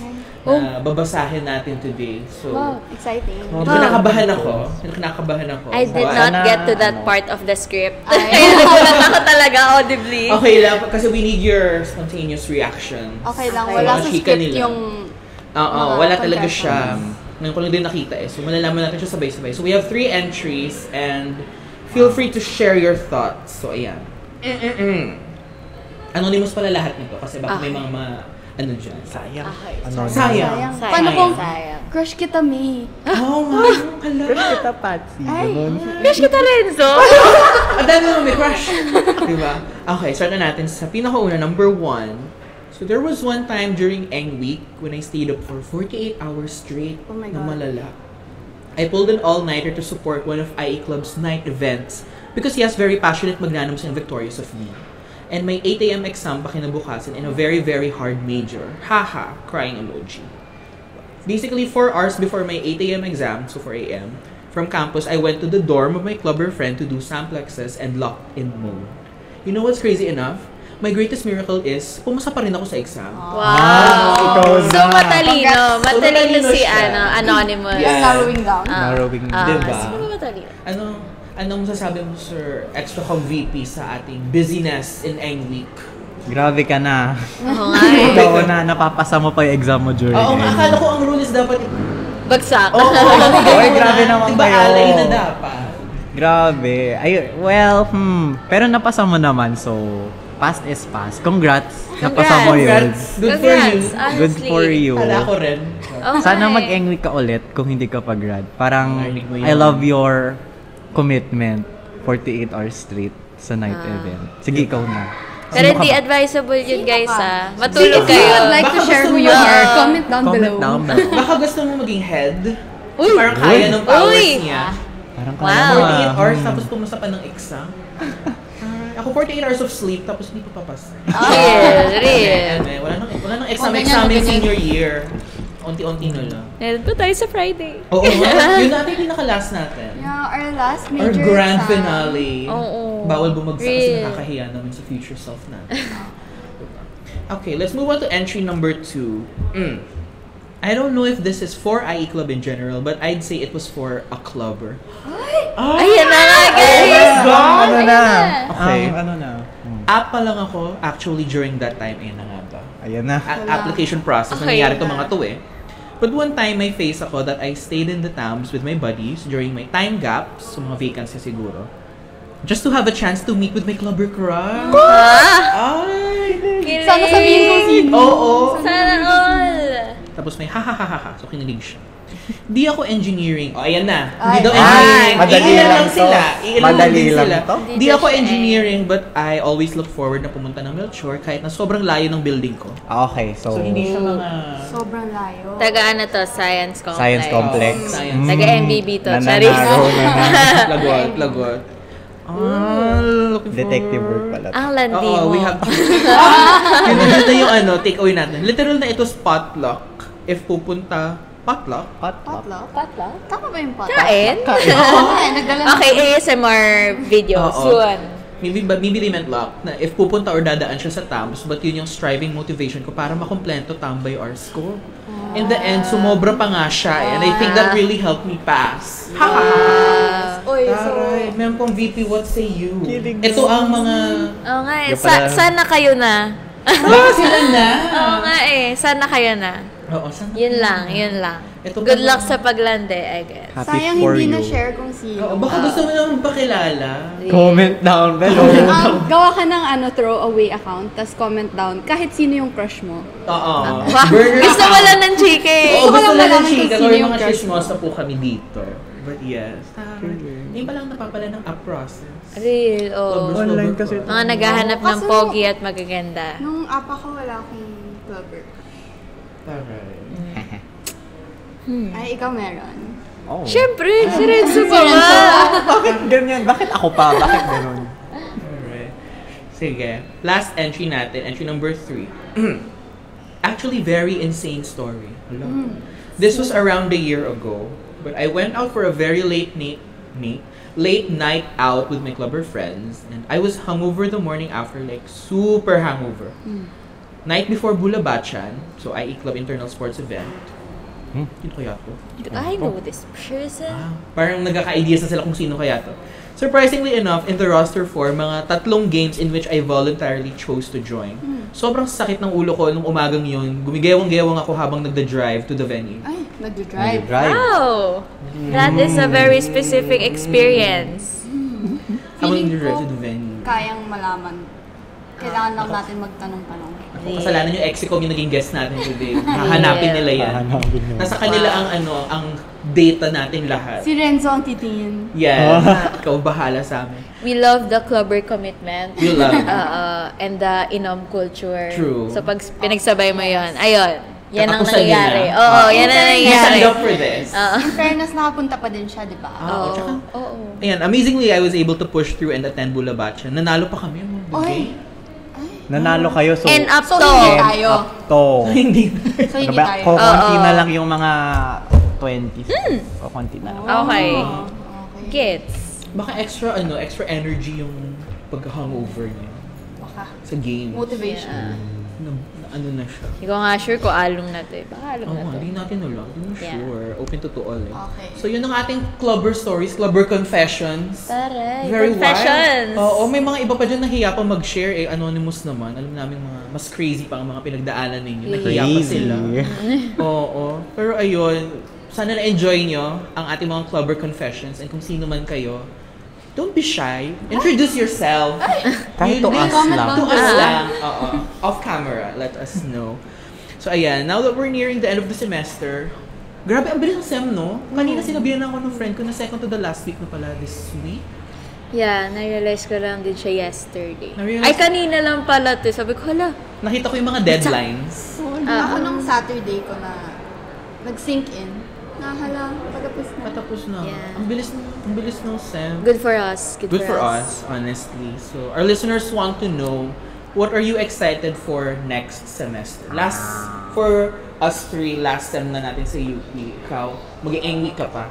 [SPEAKER 1] na babasahin natin today. So,
[SPEAKER 3] Wow, exciting.
[SPEAKER 1] kinakabahan ako.
[SPEAKER 2] I did
[SPEAKER 1] But-
[SPEAKER 2] not get to that part of the script. Nagulat ako talaga audibly.
[SPEAKER 1] Okay lang, kasi we need your spontaneous reaction.
[SPEAKER 3] Okay lang,
[SPEAKER 2] Okay.
[SPEAKER 3] wala
[SPEAKER 1] Mga
[SPEAKER 3] sa
[SPEAKER 1] chika
[SPEAKER 3] script
[SPEAKER 1] nila.
[SPEAKER 3] yung
[SPEAKER 1] Oo,
[SPEAKER 3] mga
[SPEAKER 1] wala talaga
[SPEAKER 3] confessions.
[SPEAKER 1] siya. Ngayon ko lang din nakita eh. So, malalaman natin siya sabay-sabay. So, we have 3 entries and feel free to share your thoughts. So, ayan. Anonymous pala lahat nito kasi baka may mga ano dyan.
[SPEAKER 4] Sayang.
[SPEAKER 2] Okay.
[SPEAKER 4] Ano?
[SPEAKER 1] Sayang.
[SPEAKER 3] Paano kung
[SPEAKER 2] Sayang.
[SPEAKER 3] crush kita, May?
[SPEAKER 1] Oo nga, hala.
[SPEAKER 4] Crush kita, Patsy.
[SPEAKER 3] Ay.
[SPEAKER 4] Ganun.
[SPEAKER 2] Crush kita, Renzo.
[SPEAKER 1] Ang dami mo may crush. Diba? Okay, start na natin sa pinakauna, number 1. So there was one time during Eng Week when I stayed up for 48 hours straight
[SPEAKER 3] Oh my
[SPEAKER 1] na
[SPEAKER 3] God.
[SPEAKER 1] malala. I pulled an all-nighter to support one of IE Club's night events because he has very passionate magnanimous and victorious of me. And my 8 a.m. exam pa kinabukasan in a very, very hard major. Haha, crying emoji. Basically, 4 hours before my 8 a.m. exam, so 4 a.m., from campus, I went to the dorm of my clubber friend to do samplexes and locked-in mode. You know what's crazy enough? My greatest miracle is, pumasa pa rin ako sa exam.
[SPEAKER 2] Wow.
[SPEAKER 4] Ikaw
[SPEAKER 2] So,
[SPEAKER 4] na.
[SPEAKER 2] matalino.
[SPEAKER 3] Congrats.
[SPEAKER 2] Matalino
[SPEAKER 1] Matalino
[SPEAKER 2] si,
[SPEAKER 1] siya.
[SPEAKER 2] Anonymous.
[SPEAKER 1] Yeah.
[SPEAKER 3] Narrowing down.
[SPEAKER 4] Narrowing down.
[SPEAKER 1] Diba?
[SPEAKER 2] Siguro matalino.
[SPEAKER 1] Anong masasabi mo, Sir Extra Com VP, sa ating busyness in Eng Week?
[SPEAKER 4] Grabe ka na.
[SPEAKER 2] Oo nga eh.
[SPEAKER 4] Ikaw na, napapasa mo pa yung exam mo during
[SPEAKER 1] Oo,
[SPEAKER 4] Eng.
[SPEAKER 1] akala ko ang rule is dapat...
[SPEAKER 2] Bagsak.
[SPEAKER 4] Oy, grabe naman
[SPEAKER 1] diba,
[SPEAKER 4] kayo.
[SPEAKER 1] alay na dapat.
[SPEAKER 4] Grabe. Pero napasa mo naman, so past is past. Congrats. Napasa mo yun.
[SPEAKER 1] Congrats. Good for you.
[SPEAKER 2] Congrats,
[SPEAKER 4] Good
[SPEAKER 2] honestly.
[SPEAKER 4] for you.
[SPEAKER 1] Kala ko rin.
[SPEAKER 2] Okay.
[SPEAKER 4] Sana mag-Eng Week ka ulit kung hindi ka pa-grad. Parang,
[SPEAKER 1] Narinig mo yun.
[SPEAKER 4] I love your commitment. 48 hours straight sa night event. Sige, ikaw na.
[SPEAKER 2] Pero
[SPEAKER 4] Sino
[SPEAKER 2] hindi
[SPEAKER 4] ka ba?
[SPEAKER 2] advisable yun,
[SPEAKER 3] Sino
[SPEAKER 2] guys,
[SPEAKER 3] ka?
[SPEAKER 2] ah. Matulog
[SPEAKER 3] If you
[SPEAKER 2] kayo.
[SPEAKER 3] would like to
[SPEAKER 1] Baka
[SPEAKER 3] share
[SPEAKER 1] gusto
[SPEAKER 3] who
[SPEAKER 1] mo
[SPEAKER 3] you
[SPEAKER 1] na-
[SPEAKER 3] are, comment down
[SPEAKER 4] Comment
[SPEAKER 3] below.
[SPEAKER 4] down below.
[SPEAKER 1] Baka gusto mo maging head.
[SPEAKER 2] Uy!
[SPEAKER 1] Parang kaya ng powers
[SPEAKER 2] Uy!
[SPEAKER 1] niya.
[SPEAKER 4] Parang
[SPEAKER 2] Wow.
[SPEAKER 4] kaya mo, ah.
[SPEAKER 1] 48 hours tapos pumasa pa ng exam. Ako 48 hours of sleep tapos hindi pa papas.
[SPEAKER 2] Real.
[SPEAKER 1] Wala nang exam
[SPEAKER 3] ganyan,
[SPEAKER 1] exam in
[SPEAKER 3] ganyan.
[SPEAKER 1] senior year. Unti-unti na lang.
[SPEAKER 2] Meron pa tayo sa Friday.
[SPEAKER 1] Oo nga. Yun natin yung pinaka-last natin.
[SPEAKER 3] Yeah, our last
[SPEAKER 1] Our
[SPEAKER 3] major
[SPEAKER 1] grand
[SPEAKER 3] exam.
[SPEAKER 1] finale.
[SPEAKER 2] Oo.
[SPEAKER 1] Bawal bumagsak kasi
[SPEAKER 2] Real.
[SPEAKER 1] nakakahiya naman sa future self natin. Diba? Okay, let's move on to entry number 2. I don't know if this is for IE Club in general, but I'd say it was for a clubber.
[SPEAKER 2] Ayan na nga, guys!
[SPEAKER 4] Ano na?
[SPEAKER 1] Okay.
[SPEAKER 4] Ano na?
[SPEAKER 1] App pa lang ako actually during that time. Ayun na nga ba?
[SPEAKER 4] Ayan na.
[SPEAKER 1] Application process.
[SPEAKER 2] Okay.
[SPEAKER 1] Nangyayari itong mga to eh. But one time, may face ako that I stayed in the Tams with my buddies during my time gaps, so mga vacancy siguro, just to have a chance to meet with my clubber crush. Ay!
[SPEAKER 3] Sana sabihin ko sino.
[SPEAKER 1] Oo.
[SPEAKER 2] Sana all!
[SPEAKER 1] Tapos may ha. So kinilig siya. Di ako engineering. O, ayan na.
[SPEAKER 3] Ay.
[SPEAKER 1] Hindi daw
[SPEAKER 3] Ay,
[SPEAKER 1] engineering.
[SPEAKER 4] madali
[SPEAKER 1] Iilan
[SPEAKER 4] lang to.
[SPEAKER 1] sila. Iilan
[SPEAKER 4] Madali
[SPEAKER 1] din
[SPEAKER 4] lang
[SPEAKER 1] sila.
[SPEAKER 4] to.
[SPEAKER 1] Di ako engineering, but I always look forward na pumunta ng Melchor kahit na sobrang layo ng building ko.
[SPEAKER 4] Okay, so...
[SPEAKER 1] So, hindi siya mga...
[SPEAKER 3] Sobrang layo.
[SPEAKER 2] Taga ano to? Science Complex.
[SPEAKER 4] Science Complex.
[SPEAKER 1] Science.
[SPEAKER 2] Taga MBB to. Charis.
[SPEAKER 4] Nananago na.
[SPEAKER 1] Lagot. Looking
[SPEAKER 4] Detective
[SPEAKER 1] for...
[SPEAKER 4] work pala.
[SPEAKER 2] Ang landi
[SPEAKER 1] Oo,
[SPEAKER 2] mo.
[SPEAKER 1] we have to... Yun na yung take away natin. Literal na ito potluck. If pupunta... Potluck?
[SPEAKER 3] Potluck?
[SPEAKER 2] Potluck?
[SPEAKER 3] Tama ba yung potluck?
[SPEAKER 2] Kain?
[SPEAKER 3] Nagdala na
[SPEAKER 2] Okay, ASMR video.
[SPEAKER 1] Oo.
[SPEAKER 2] Soon.
[SPEAKER 1] Maybe they meant luck na if pupunta or dadaan siya sa Tams, but yun yung striving motivation ko para makomplento tambay our score. In the end, sumobra pa nga siya and I think that really helped me pass.
[SPEAKER 3] Oy, so...
[SPEAKER 1] Taray, meron pong VP, what say you?
[SPEAKER 4] Kilig
[SPEAKER 1] Ito ang mga...
[SPEAKER 2] Oo nga eh.
[SPEAKER 4] Yung pala-
[SPEAKER 2] Sana kayo na.
[SPEAKER 1] Sila na!
[SPEAKER 2] Oo nga eh. Sana kayo na.
[SPEAKER 1] Oo, sana.
[SPEAKER 2] Yun lang.
[SPEAKER 1] Ito
[SPEAKER 2] Good
[SPEAKER 1] pa
[SPEAKER 2] luck
[SPEAKER 1] lang.
[SPEAKER 2] sa paglande, I guess.
[SPEAKER 4] Happy
[SPEAKER 3] Sayang
[SPEAKER 4] for
[SPEAKER 3] hindi
[SPEAKER 4] you.
[SPEAKER 3] na-share kung sino.
[SPEAKER 1] Oo, baka gusto mo naman pakilala.
[SPEAKER 4] Comment down below.
[SPEAKER 3] Gawa ka ng throwaway account, tas comment down kahit sino yung crush mo.
[SPEAKER 1] Oo.
[SPEAKER 2] Wow.
[SPEAKER 1] Burner
[SPEAKER 2] Gusto mo lang ng chike.
[SPEAKER 1] Oo,
[SPEAKER 3] Gusto ko
[SPEAKER 1] gusto
[SPEAKER 3] lang
[SPEAKER 1] lang ng
[SPEAKER 3] malaman
[SPEAKER 1] chika.
[SPEAKER 3] kung sino
[SPEAKER 1] Or
[SPEAKER 3] yung
[SPEAKER 1] mga
[SPEAKER 3] crush
[SPEAKER 1] chismosa po kami dito. But yes. Hindi pa lang napapala ng app process.
[SPEAKER 2] Real, oh.
[SPEAKER 4] Online kasi ito.
[SPEAKER 2] Mga naghahanap ng
[SPEAKER 3] Kaso-
[SPEAKER 2] pogi at magaganda.
[SPEAKER 3] Nung apa ko, wala akong clubber.
[SPEAKER 1] Taray.
[SPEAKER 3] Ay, ikaw meron.
[SPEAKER 4] Oh.
[SPEAKER 2] Siyempre, si Renzo pa ba?
[SPEAKER 4] Bakit ganyan? Bakit ako pa? Bakit ganun?
[SPEAKER 1] Alright. Sige. Last entry natin. Entry number 3. Actually, very insane story. This was around a year ago. But I went out for a very late night out with my clubber friends. And I was hungover the morning after, like, super hangover. Night before Bulabachan, so IE Club Internal Sports Event. Yun kaya to?
[SPEAKER 2] I know this person.
[SPEAKER 1] Parang nagkaka-ideas na sila kung sino kaya to. Surprisingly enough, in the roster 4, mga 3 games in which I voluntarily chose to join. Sobrang sakit ng ulo ko nung umagang yun. Gumigewang-gewang ako habang nagda-drive to the venue.
[SPEAKER 3] Ay, nagdodrive.
[SPEAKER 4] Drive.
[SPEAKER 2] Wow! That is a very specific experience.
[SPEAKER 1] Habang
[SPEAKER 3] Feeling
[SPEAKER 1] nagda-drive
[SPEAKER 3] ko,
[SPEAKER 1] to the venue.
[SPEAKER 3] kayang malaman. Kailangan lang natin magtanong-tanong.
[SPEAKER 1] Kasalanan yung Exicom yung naging guest natin today. Hahanapin nila yan.
[SPEAKER 4] Hahanapin nila.
[SPEAKER 1] Nasa kanila ang data natin lahat.
[SPEAKER 3] Si Renzo ang titingin.
[SPEAKER 1] Yes. Ikaw bahala sa amin.
[SPEAKER 2] We love the clubber commitment.
[SPEAKER 1] You love it.
[SPEAKER 2] And the inom culture.
[SPEAKER 1] True.
[SPEAKER 2] So pag pinagsabay mo yun, ayun. Yan ang
[SPEAKER 1] Katapusan niya
[SPEAKER 2] nangyayari.
[SPEAKER 1] na.
[SPEAKER 2] Oo, yan ang
[SPEAKER 1] You
[SPEAKER 2] nangyayari.
[SPEAKER 1] signed up for this.
[SPEAKER 3] In fairness, nakapunta pa din siya, di ba?
[SPEAKER 1] Oo, tsaka,
[SPEAKER 2] Oo.
[SPEAKER 1] ayan, amazingly, I was able to push through and attend Bulabachan. Nanalo pa kami.
[SPEAKER 3] Oy!
[SPEAKER 4] Nanalo kayo, so...
[SPEAKER 2] And up
[SPEAKER 3] So,
[SPEAKER 2] to.
[SPEAKER 3] hindi tayo.
[SPEAKER 4] To.
[SPEAKER 1] Hindi.
[SPEAKER 3] So, hindi
[SPEAKER 4] Diba?
[SPEAKER 3] tayo.
[SPEAKER 4] Konti
[SPEAKER 2] Oo.
[SPEAKER 4] na lang yung mga 20s. O, konti na lang.
[SPEAKER 2] Okay.
[SPEAKER 3] Okay.
[SPEAKER 2] Gets.
[SPEAKER 1] Baka extra energy yung pag-hangover niya
[SPEAKER 3] Baka.
[SPEAKER 1] sa game.
[SPEAKER 3] Motivation.
[SPEAKER 1] Ano na siya.
[SPEAKER 2] Hindi ko nga sure kung alum na to eh. Baka alum na to.
[SPEAKER 1] Hindi natin alam. Hindi
[SPEAKER 2] Yeah.
[SPEAKER 1] sure. Open to all eh.
[SPEAKER 3] Okay.
[SPEAKER 1] So yun ang ating clubber stories, clubber confessions.
[SPEAKER 2] Taray.
[SPEAKER 1] Very
[SPEAKER 2] Confessions.
[SPEAKER 1] wild. Oo, may mga iba pa dyan nahiya pa mag-share eh. Anonymous naman. Alam namin mga mas crazy pa ang mga pinagdaanan ninyo. Nahiya pa
[SPEAKER 4] Crazy.
[SPEAKER 1] sila. Oo. Pero ayun, sana na-enjoy nyo ang ating mga clubber confessions and kung sino man kayo, don't be shy. Introduce yourself.
[SPEAKER 4] Kahit to us lang.
[SPEAKER 1] To us lang. Oo. Off camera, let us know. So ayan, now that we're nearing the end of the semester, grabe, ang bilis ng SEM, no? Kanina sinabihan ako ng friend ko na second to the last week na pala this week.
[SPEAKER 2] Yeah, na-realize ko lang din siya yesterday.
[SPEAKER 1] Na-realize-
[SPEAKER 2] Ay, kanina lang pala to. Sabi ko, hala.
[SPEAKER 1] Nakita ko yung mga deadlines.
[SPEAKER 3] Ako nung Saturday ko na nag-sink in. Nahala, patapos na.
[SPEAKER 1] Patapos na.
[SPEAKER 2] Yeah.
[SPEAKER 1] Ang bilis ng SEM.
[SPEAKER 2] Good for us.
[SPEAKER 1] Good for us, honestly. So, our listeners want to know, what are you excited for next semester? For us 3, last sem na natin sa UP, ikaw, mag-eng week ka pa.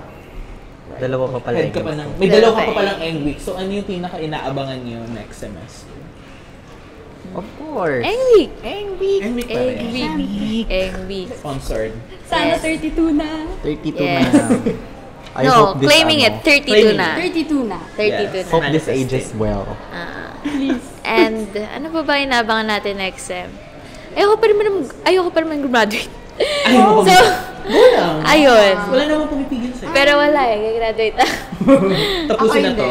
[SPEAKER 4] Dalawa pa pala.
[SPEAKER 1] Head ka pa may dalawa ka pa palang eng week. So, ano yung pinaka-inaabangan niyo next semester?
[SPEAKER 4] Of course.
[SPEAKER 2] Eng Week!
[SPEAKER 1] Eng Week pa rin.
[SPEAKER 2] Eng Week.
[SPEAKER 1] Sponsored.
[SPEAKER 3] Sana
[SPEAKER 2] Yes.
[SPEAKER 3] 32 na.
[SPEAKER 4] 32
[SPEAKER 2] Yes.
[SPEAKER 4] na. I
[SPEAKER 2] No,
[SPEAKER 4] hope this,
[SPEAKER 2] claiming it, 32
[SPEAKER 1] Claiming.
[SPEAKER 2] na.
[SPEAKER 3] 32 na.
[SPEAKER 2] 32
[SPEAKER 1] Yes.
[SPEAKER 2] na.
[SPEAKER 4] Hope this ages well.
[SPEAKER 3] Please.
[SPEAKER 2] And ano pa ba inabangan natin next sem? Ayoko pa naman graduate.
[SPEAKER 1] Ayun.
[SPEAKER 2] So,
[SPEAKER 1] Go lang.
[SPEAKER 2] ayun.
[SPEAKER 1] Wala namang pumipigil sa'yo.
[SPEAKER 2] Pero wala graduate na.
[SPEAKER 1] Tapusin na
[SPEAKER 3] Ako
[SPEAKER 1] to.
[SPEAKER 3] hindi.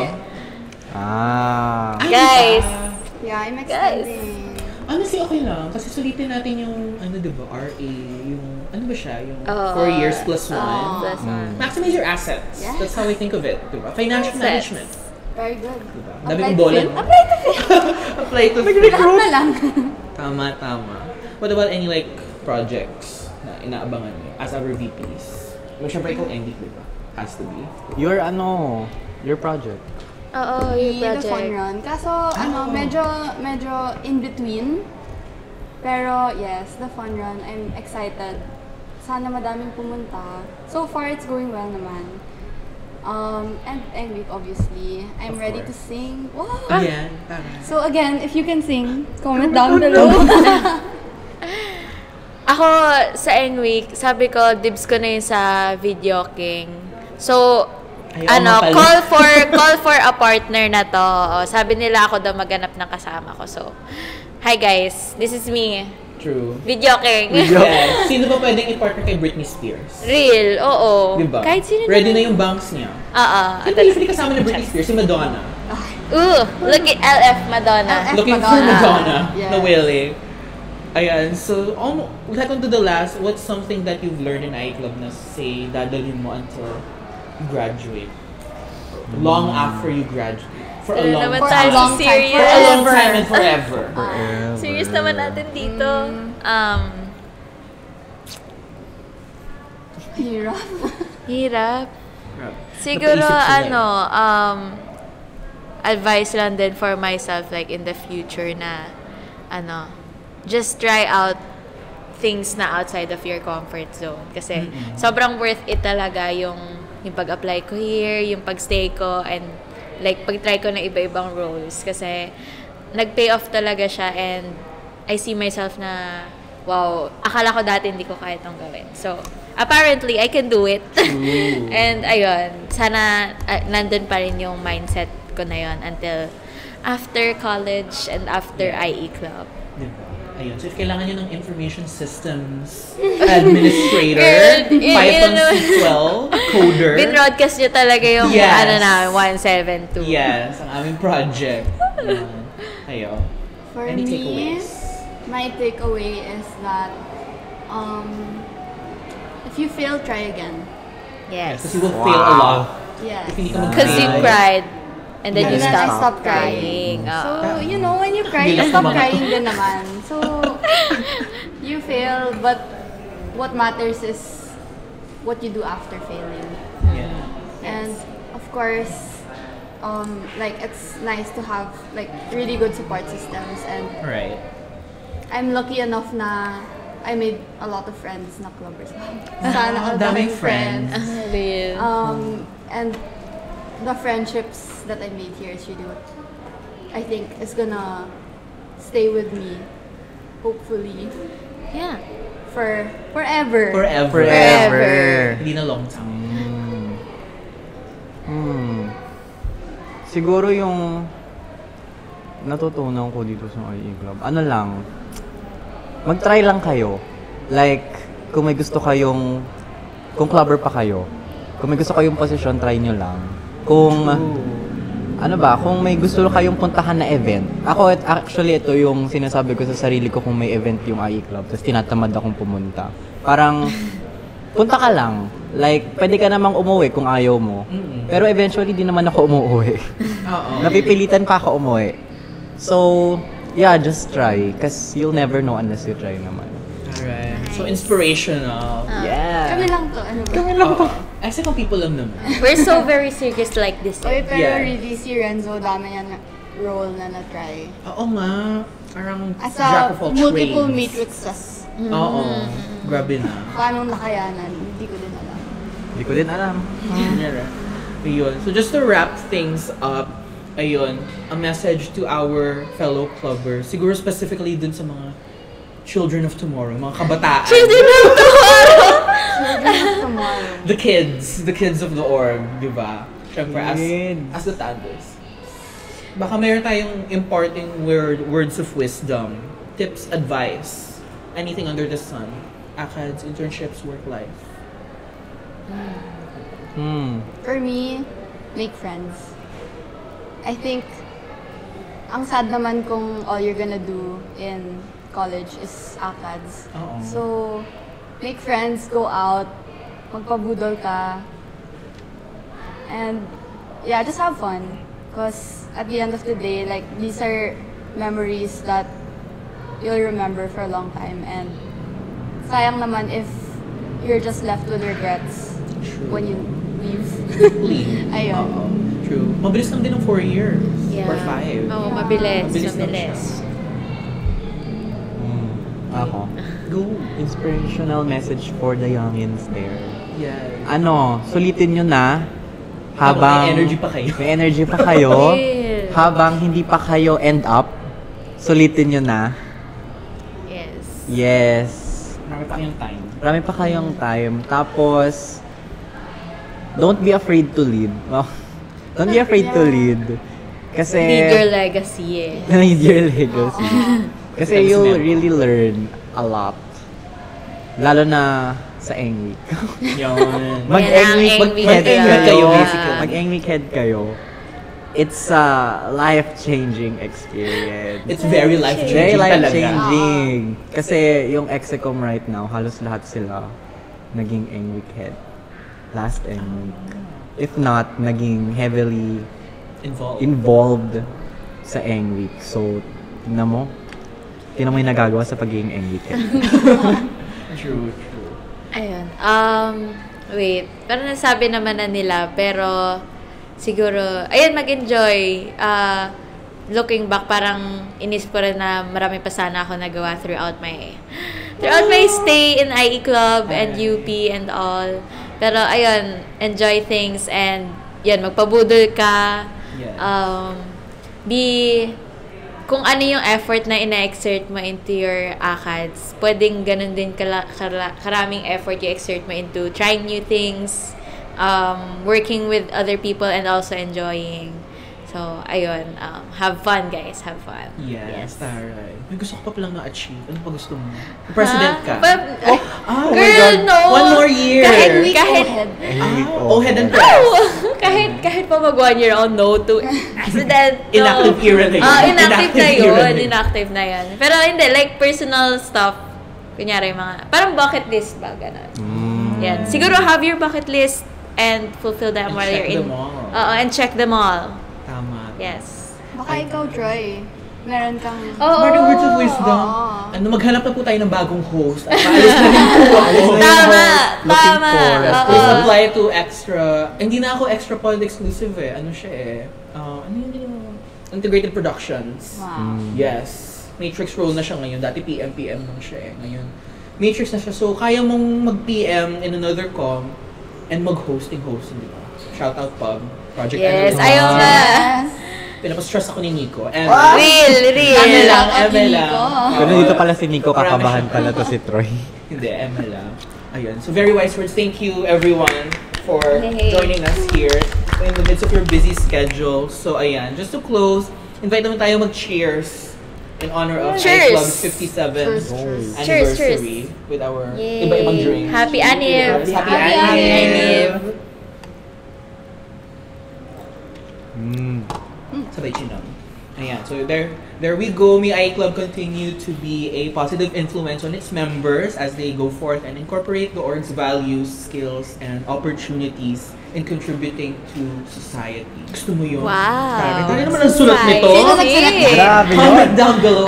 [SPEAKER 2] Guys.
[SPEAKER 3] Yeah, I'm extending.
[SPEAKER 1] Honestly, okay lang. Kasi sulitin natin yung, diba, RA, yung, ano ba siya? Yung
[SPEAKER 2] Oo.
[SPEAKER 1] 4 years plus 1.
[SPEAKER 2] Plus one.
[SPEAKER 1] Maximize your assets.
[SPEAKER 3] Yes.
[SPEAKER 1] That's how I think of it, diba? Financial
[SPEAKER 2] Assets.
[SPEAKER 1] management.
[SPEAKER 3] Very good.
[SPEAKER 1] Diba?
[SPEAKER 3] Apply
[SPEAKER 1] Dami kong
[SPEAKER 3] to
[SPEAKER 1] bola.
[SPEAKER 3] film. Apply to film.
[SPEAKER 1] Apply to
[SPEAKER 3] Lahat na lang.
[SPEAKER 1] Tama. What about any like projects na inaabangan niyo as our VPs? Siyempre ikaw ending, diba? Has to be.
[SPEAKER 4] Your project.
[SPEAKER 2] Oo, yung
[SPEAKER 3] The fun
[SPEAKER 2] project.
[SPEAKER 3] run. Kaso, medyo in between. Pero, yes, the fun run. I'm excited. Sana madaming pumunta. So far, it's going well naman. And week, obviously. I'm
[SPEAKER 1] Of
[SPEAKER 3] ready to
[SPEAKER 1] course.
[SPEAKER 3] sing. Wow!
[SPEAKER 1] Ayan, tama.
[SPEAKER 3] So again, if you can sing, comment down below.
[SPEAKER 2] Ako, sa Eng Week, sabi ko, dibs ko na yun sa video king. So,
[SPEAKER 1] Ay, oo nga pala.
[SPEAKER 2] call for a partner na to. O, sabi nila ako daw maghanap ng kasama ko. So, hi guys, this is me,
[SPEAKER 1] True.
[SPEAKER 2] Video King.
[SPEAKER 1] Yes. Sino ba pwedeng i-partner kay Britney Spears?
[SPEAKER 2] Real, oo.
[SPEAKER 1] Diba?
[SPEAKER 2] Kahit sino
[SPEAKER 1] Ready na yung banks niya.
[SPEAKER 2] Oo.
[SPEAKER 1] Sino ba usually kasama ni Britney Spears? Si Madonna.
[SPEAKER 2] Look at LF Madonna.
[SPEAKER 3] LF.
[SPEAKER 1] Looking for
[SPEAKER 3] Madonna.
[SPEAKER 1] Madonna.
[SPEAKER 3] Yes.
[SPEAKER 1] No willing. Ayan, so, like onto the last, what's something that you've learned in iClub na say, dadalhin mo until you graduate? Long after you graduate. For a long
[SPEAKER 2] naman
[SPEAKER 3] For a
[SPEAKER 2] tayo
[SPEAKER 3] long time.
[SPEAKER 2] serious.
[SPEAKER 1] For a long time and forever.
[SPEAKER 2] Serious naman natin dito.
[SPEAKER 3] Hirap.
[SPEAKER 2] Hirap. Siguro,
[SPEAKER 1] Napaisip sila
[SPEAKER 2] advice lang din for myself, like, in the future na, just try out things na outside of your comfort zone. Kasi, sobrang worth it talaga yung pag-apply ko here, yung pag-stay ko, and, like, pag-try ko na iba-ibang roles. Kasi, nag-pay off talaga siya, and I see myself na, wow, akala ko dati hindi ko kaya itong gawin. So, apparently, I can do it. And, ayun, sana nandun pa rin yung mindset ko na yun until after college and after IE Club.
[SPEAKER 1] Diba? Ayun. So, if kailangan nyo ng information systems administrator,
[SPEAKER 2] Girl,
[SPEAKER 1] Python
[SPEAKER 2] yun,
[SPEAKER 1] SQL, coder.
[SPEAKER 2] Bin-broadcast nyo talaga yung
[SPEAKER 1] Yes.
[SPEAKER 2] na 172.
[SPEAKER 1] Yes, ang aming project. Ayun. Ayun.
[SPEAKER 3] For
[SPEAKER 1] Any
[SPEAKER 3] me,
[SPEAKER 1] takeaways?
[SPEAKER 3] my takeaway is that if you fail, try again.
[SPEAKER 2] Yes.
[SPEAKER 1] Because you will fail a lot.
[SPEAKER 3] Yes.
[SPEAKER 1] If hindi ka
[SPEAKER 2] Because you
[SPEAKER 1] mag-fail.
[SPEAKER 2] cried. And then
[SPEAKER 1] Yeah.
[SPEAKER 2] you
[SPEAKER 1] And then I
[SPEAKER 2] stopped
[SPEAKER 3] stopped
[SPEAKER 2] crying.
[SPEAKER 3] So, you know, when you cry, you
[SPEAKER 1] Bilang
[SPEAKER 3] stop
[SPEAKER 1] mga to.
[SPEAKER 3] crying din naman. So, you fail, but what matters is what you do after failing.
[SPEAKER 1] Yeah.
[SPEAKER 3] And, of course, like, it's nice to have, like, really good support systems. And
[SPEAKER 1] Right.
[SPEAKER 3] I'm lucky enough na I made a lot of friends na clubbers. Sana all
[SPEAKER 1] daming
[SPEAKER 3] daming friends.
[SPEAKER 2] Real.
[SPEAKER 3] And the friendships that I made here is really what I think is gonna stay with me, hopefully,
[SPEAKER 2] Yeah.
[SPEAKER 3] for forever.
[SPEAKER 1] Forever. Hindi na long time.
[SPEAKER 4] Siguro yung natutunan ko dito sa IE Club, ano lang, mag-try lang kayo. Like, kung may gusto kayong, kung clubber pa kayo, kung may gusto kayong posisyon, try nyo lang. Kung, kung may gusto kayong puntahan na event. Ako, actually, ito yung sinasabi ko sa sarili ko kung may event yung IE Club, tapos tinatamad akong pumunta. Parang, punta ka lang. Like, pwede ka namang umuwi kung ayaw mo. Pero eventually, di naman ako umuwi.
[SPEAKER 1] Oo.
[SPEAKER 4] Napipilitan pa ako umuwi. So, yeah, just try. Cause you'll never know unless you try naman.
[SPEAKER 1] Alright. So, inspirational.
[SPEAKER 4] Yeah.
[SPEAKER 3] Kami lang to, ano ba?
[SPEAKER 1] Kasi kung people lang naman.
[SPEAKER 2] We're so very serious like this.
[SPEAKER 3] Oy, pero
[SPEAKER 1] Yeah.
[SPEAKER 3] really, si Renzo, dami yan na role na na-try.
[SPEAKER 1] Oo nga. Parang
[SPEAKER 3] As
[SPEAKER 1] jack
[SPEAKER 3] a
[SPEAKER 1] of all
[SPEAKER 3] multiple
[SPEAKER 1] trades.
[SPEAKER 3] matrices,
[SPEAKER 1] Oo. Grabe na.
[SPEAKER 3] paano nakayanan, hindi ko din alam.
[SPEAKER 4] Hindi ko din alam.
[SPEAKER 1] Yeah. Ayun. So just to wrap things up, ayun, a message to our fellow clubbers. Siguro specifically dun sa mga children of tomorrow, mga kabataan.
[SPEAKER 2] Children of tomorrow!
[SPEAKER 3] Tomorrow.
[SPEAKER 1] The kids of the org, di ba? Siyempre,
[SPEAKER 4] Kids.
[SPEAKER 1] as the Tandos. Baka mayroon tayong imparting words of wisdom, tips, advice, anything under the sun. ACADS, internships, work life.
[SPEAKER 3] For me, make friends. I think, ang sad naman kung all you're gonna do in college is ACADS.
[SPEAKER 1] Oo.
[SPEAKER 3] So, make friends, go out, magpabudol ka, and yeah, just have fun. Because at the end of the day, like, these are memories that you'll remember for a long time. And sayang naman if you're just left with regrets when you leave.
[SPEAKER 1] Leave.
[SPEAKER 3] Ayun.
[SPEAKER 1] Oo. True. Mabilis lang din ng 4 years.
[SPEAKER 2] Yeah.
[SPEAKER 1] Or 5.
[SPEAKER 2] Oo, mabilis.
[SPEAKER 1] Mabilis lang
[SPEAKER 2] Mabilis.
[SPEAKER 4] Ako.
[SPEAKER 1] Go.
[SPEAKER 4] Inspirational message for the youngins there.
[SPEAKER 1] Yeah.
[SPEAKER 4] Ano, sulitin nyo na
[SPEAKER 1] Habang
[SPEAKER 4] habang
[SPEAKER 1] may energy pa kayo.
[SPEAKER 4] may energy pa kayo,
[SPEAKER 2] Real.
[SPEAKER 4] habang hindi pa kayo end up, sulitin nyo na.
[SPEAKER 2] Yes.
[SPEAKER 4] Yes.
[SPEAKER 1] Marami pa kayong time.
[SPEAKER 4] Marami pa kayong time. Tapos, don't be afraid to lead. Don't be afraid to lead. Kasi,
[SPEAKER 2] Lead your legacy eh.
[SPEAKER 4] lead your legacy. Kasi
[SPEAKER 1] Becomes
[SPEAKER 4] you'll
[SPEAKER 1] memorable.
[SPEAKER 4] really learn a lot. Lalo na sa Eng Week.
[SPEAKER 1] Yun.
[SPEAKER 4] Mag-Eng Week,
[SPEAKER 2] Eng Week
[SPEAKER 1] Mag-Eng Week kayo, basically.
[SPEAKER 4] Mag-Eng Week head kayo. It's a life-changing experience.
[SPEAKER 1] It's very life-changing
[SPEAKER 4] Very
[SPEAKER 1] talaga.
[SPEAKER 4] life-changing. Kasi yung Execom right now, halos lahat sila naging Eng Week head. Last Eng Week. If not, naging heavily involved sa Eng Week. So, tingnan mo yung nagagawa sa pagiging Eng Week head.
[SPEAKER 1] True.
[SPEAKER 2] Ayun. Wait. Pero nasabi naman na nila, pero siguro, ayun, mag-enjoy. Looking back, parang inis ko rin na marami pa sana ako nagawa throughout my stay in IE Club and UP and all. Pero ayun, enjoy things and yan, magpabudol ka.
[SPEAKER 1] Yes.
[SPEAKER 2] Kung ano yung effort na ina-exert mo into your ACADS, pwedeng ganun din karaming effort you exert mo into trying new things, working with other people, and also enjoying. So, ayun. Have fun, guys. Have fun.
[SPEAKER 1] Yes, taray. May gusto ko pa palang na-achieve. Ano pa gusto mo? President ka?
[SPEAKER 2] Oh,
[SPEAKER 1] my
[SPEAKER 2] girl,
[SPEAKER 1] God.
[SPEAKER 2] no!
[SPEAKER 1] One more year!
[SPEAKER 2] Kahit,
[SPEAKER 1] OHED and
[SPEAKER 2] no!
[SPEAKER 1] press.
[SPEAKER 2] kahit pa mag 1 year on, no to president. No.
[SPEAKER 1] Inactive era na yun.
[SPEAKER 2] Inactive na
[SPEAKER 1] era
[SPEAKER 2] yun.
[SPEAKER 1] na
[SPEAKER 2] Inactive na yun. Pero hindi, like personal stuff. Kunyari, mga, parang bucket list ba, ganun. Yan. Siguro have your bucket list and fulfill them
[SPEAKER 1] And
[SPEAKER 2] while
[SPEAKER 1] check
[SPEAKER 2] you're in.
[SPEAKER 1] them all.
[SPEAKER 2] And check them all.
[SPEAKER 1] Tama.
[SPEAKER 2] Yes.
[SPEAKER 3] Baka ikaw, Troy. Meron kang...
[SPEAKER 2] Oo.
[SPEAKER 1] Marting words of wisdom.
[SPEAKER 3] Oo.
[SPEAKER 1] Ano, maghanap na po tayo ng bagong host. At paalis na rin po ako.
[SPEAKER 2] Tama!
[SPEAKER 4] Looking
[SPEAKER 2] Tama!
[SPEAKER 4] forward.
[SPEAKER 2] Oo.
[SPEAKER 1] Please apply to extra. Hindi na ako extra pod exclusive eh. Ano siya eh. Ano yung integrated productions.
[SPEAKER 3] Wow.
[SPEAKER 1] Yes. Matrix role na siya ngayon. Dati PM lang siya eh. Ngayon, Matrix na siya. So, kaya mong mag-PM in another com and mag-hosting, di ba? Shout out Pub. Project
[SPEAKER 2] Yes,
[SPEAKER 1] Analyst.
[SPEAKER 2] ayaw nga.
[SPEAKER 3] Yes.
[SPEAKER 1] Pinapastress ako ni Nico. And
[SPEAKER 2] Real.
[SPEAKER 1] Eme lang,
[SPEAKER 3] Shout out
[SPEAKER 1] Eme
[SPEAKER 3] ni
[SPEAKER 1] lang.
[SPEAKER 3] Nico.
[SPEAKER 4] Pero dito pala si Nico,
[SPEAKER 1] Marami
[SPEAKER 4] kakabahan
[SPEAKER 1] siya.
[SPEAKER 4] pala to si Troy.
[SPEAKER 1] Hindi, Eme lang. Ayun. So, very wise words. Thank you, everyone, for
[SPEAKER 2] Hey.
[SPEAKER 1] joining us here in the midst of your busy schedule. So, ayan. Just to close, invite naman tayo mag-cheers in honor of
[SPEAKER 2] Cheers.
[SPEAKER 1] iClub's 57th
[SPEAKER 3] Cheers.
[SPEAKER 1] anniversary with our
[SPEAKER 2] Yay.
[SPEAKER 1] iba-ibang drinks.
[SPEAKER 2] Happy Anniv.
[SPEAKER 1] Happy
[SPEAKER 3] Happy
[SPEAKER 1] Anniv. Sabay chinam. Ayan, so there we go. May iClub continue to be a positive influence on its members as they go forth and incorporate the org's values, skills, and opportunities in contributing to society. Gusto mo yun?
[SPEAKER 2] Wow.
[SPEAKER 1] Ano naman ang sulat nito?
[SPEAKER 3] Sino nagsulat nito?
[SPEAKER 4] Grabe yun.
[SPEAKER 1] Comment down below.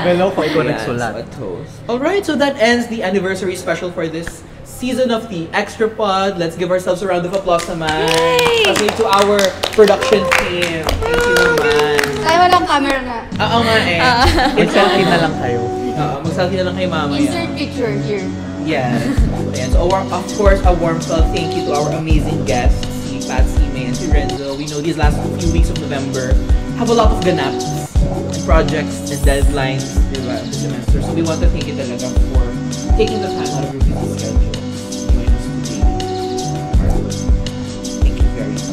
[SPEAKER 4] Below ko ikaw
[SPEAKER 1] Ayan,
[SPEAKER 4] nagsulat.
[SPEAKER 1] so a toast. Alright, so that ends the anniversary special for this season of the Extra Pod. Let's give ourselves a round of applause naman.
[SPEAKER 2] Yay!
[SPEAKER 1] Kasi to our production team. Thank you naman.
[SPEAKER 3] Tayo walang camera na.
[SPEAKER 1] Oo nga eh.
[SPEAKER 4] Mag-selfie na lang kayo.
[SPEAKER 1] Mag-selfie na lang kay mama yan.
[SPEAKER 3] Insert picture here.
[SPEAKER 1] Yes. Ayan. So, of course, a warm thank you to our amazing guests, si Patsy, May, and si Renzo. we know these last few weeks of November have a lot of ganaps and projects and deadlines, diba, the semester. So we want to thank you talaga for taking the time out of your busy schedule to join us today. Thank you very much.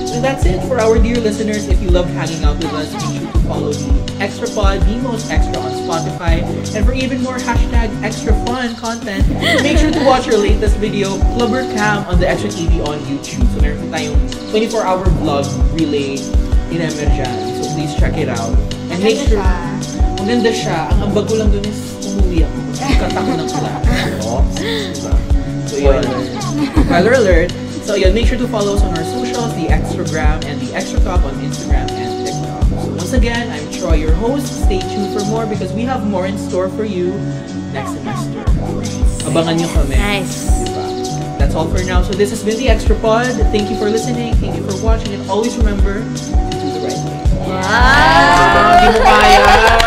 [SPEAKER 1] So that's it for our dear listeners. If you loved hanging out with us, make sure to follow the Extra Pod, the most extra on Spotify. And for even more #extra fun content, make sure to watch our latest video, Clubber Cam, on the Extra TV on YouTube. So meron tayong 24-hour vlog relay in Emerjan. So please check it out. And make sure, maganda siya. Ang ambag ko lang dun is umuwi ako. Kanta ko ng class. Diba? So yun. Spoiler alert. So yeah, make sure to follow us on our socials, the Extragram and the Extra Talk on Instagram and TikTok. So once again, I'm Troy, your host. Stay tuned for more because we have more in store for you next semester. Abangan nyo kami.
[SPEAKER 2] Nice.
[SPEAKER 1] Diba? That's all for now. So this has been the Extra Pod. Thank you for listening. Thank you for watching. And always remember to do the right thing.
[SPEAKER 2] Wow!
[SPEAKER 1] Hindi mo kaya.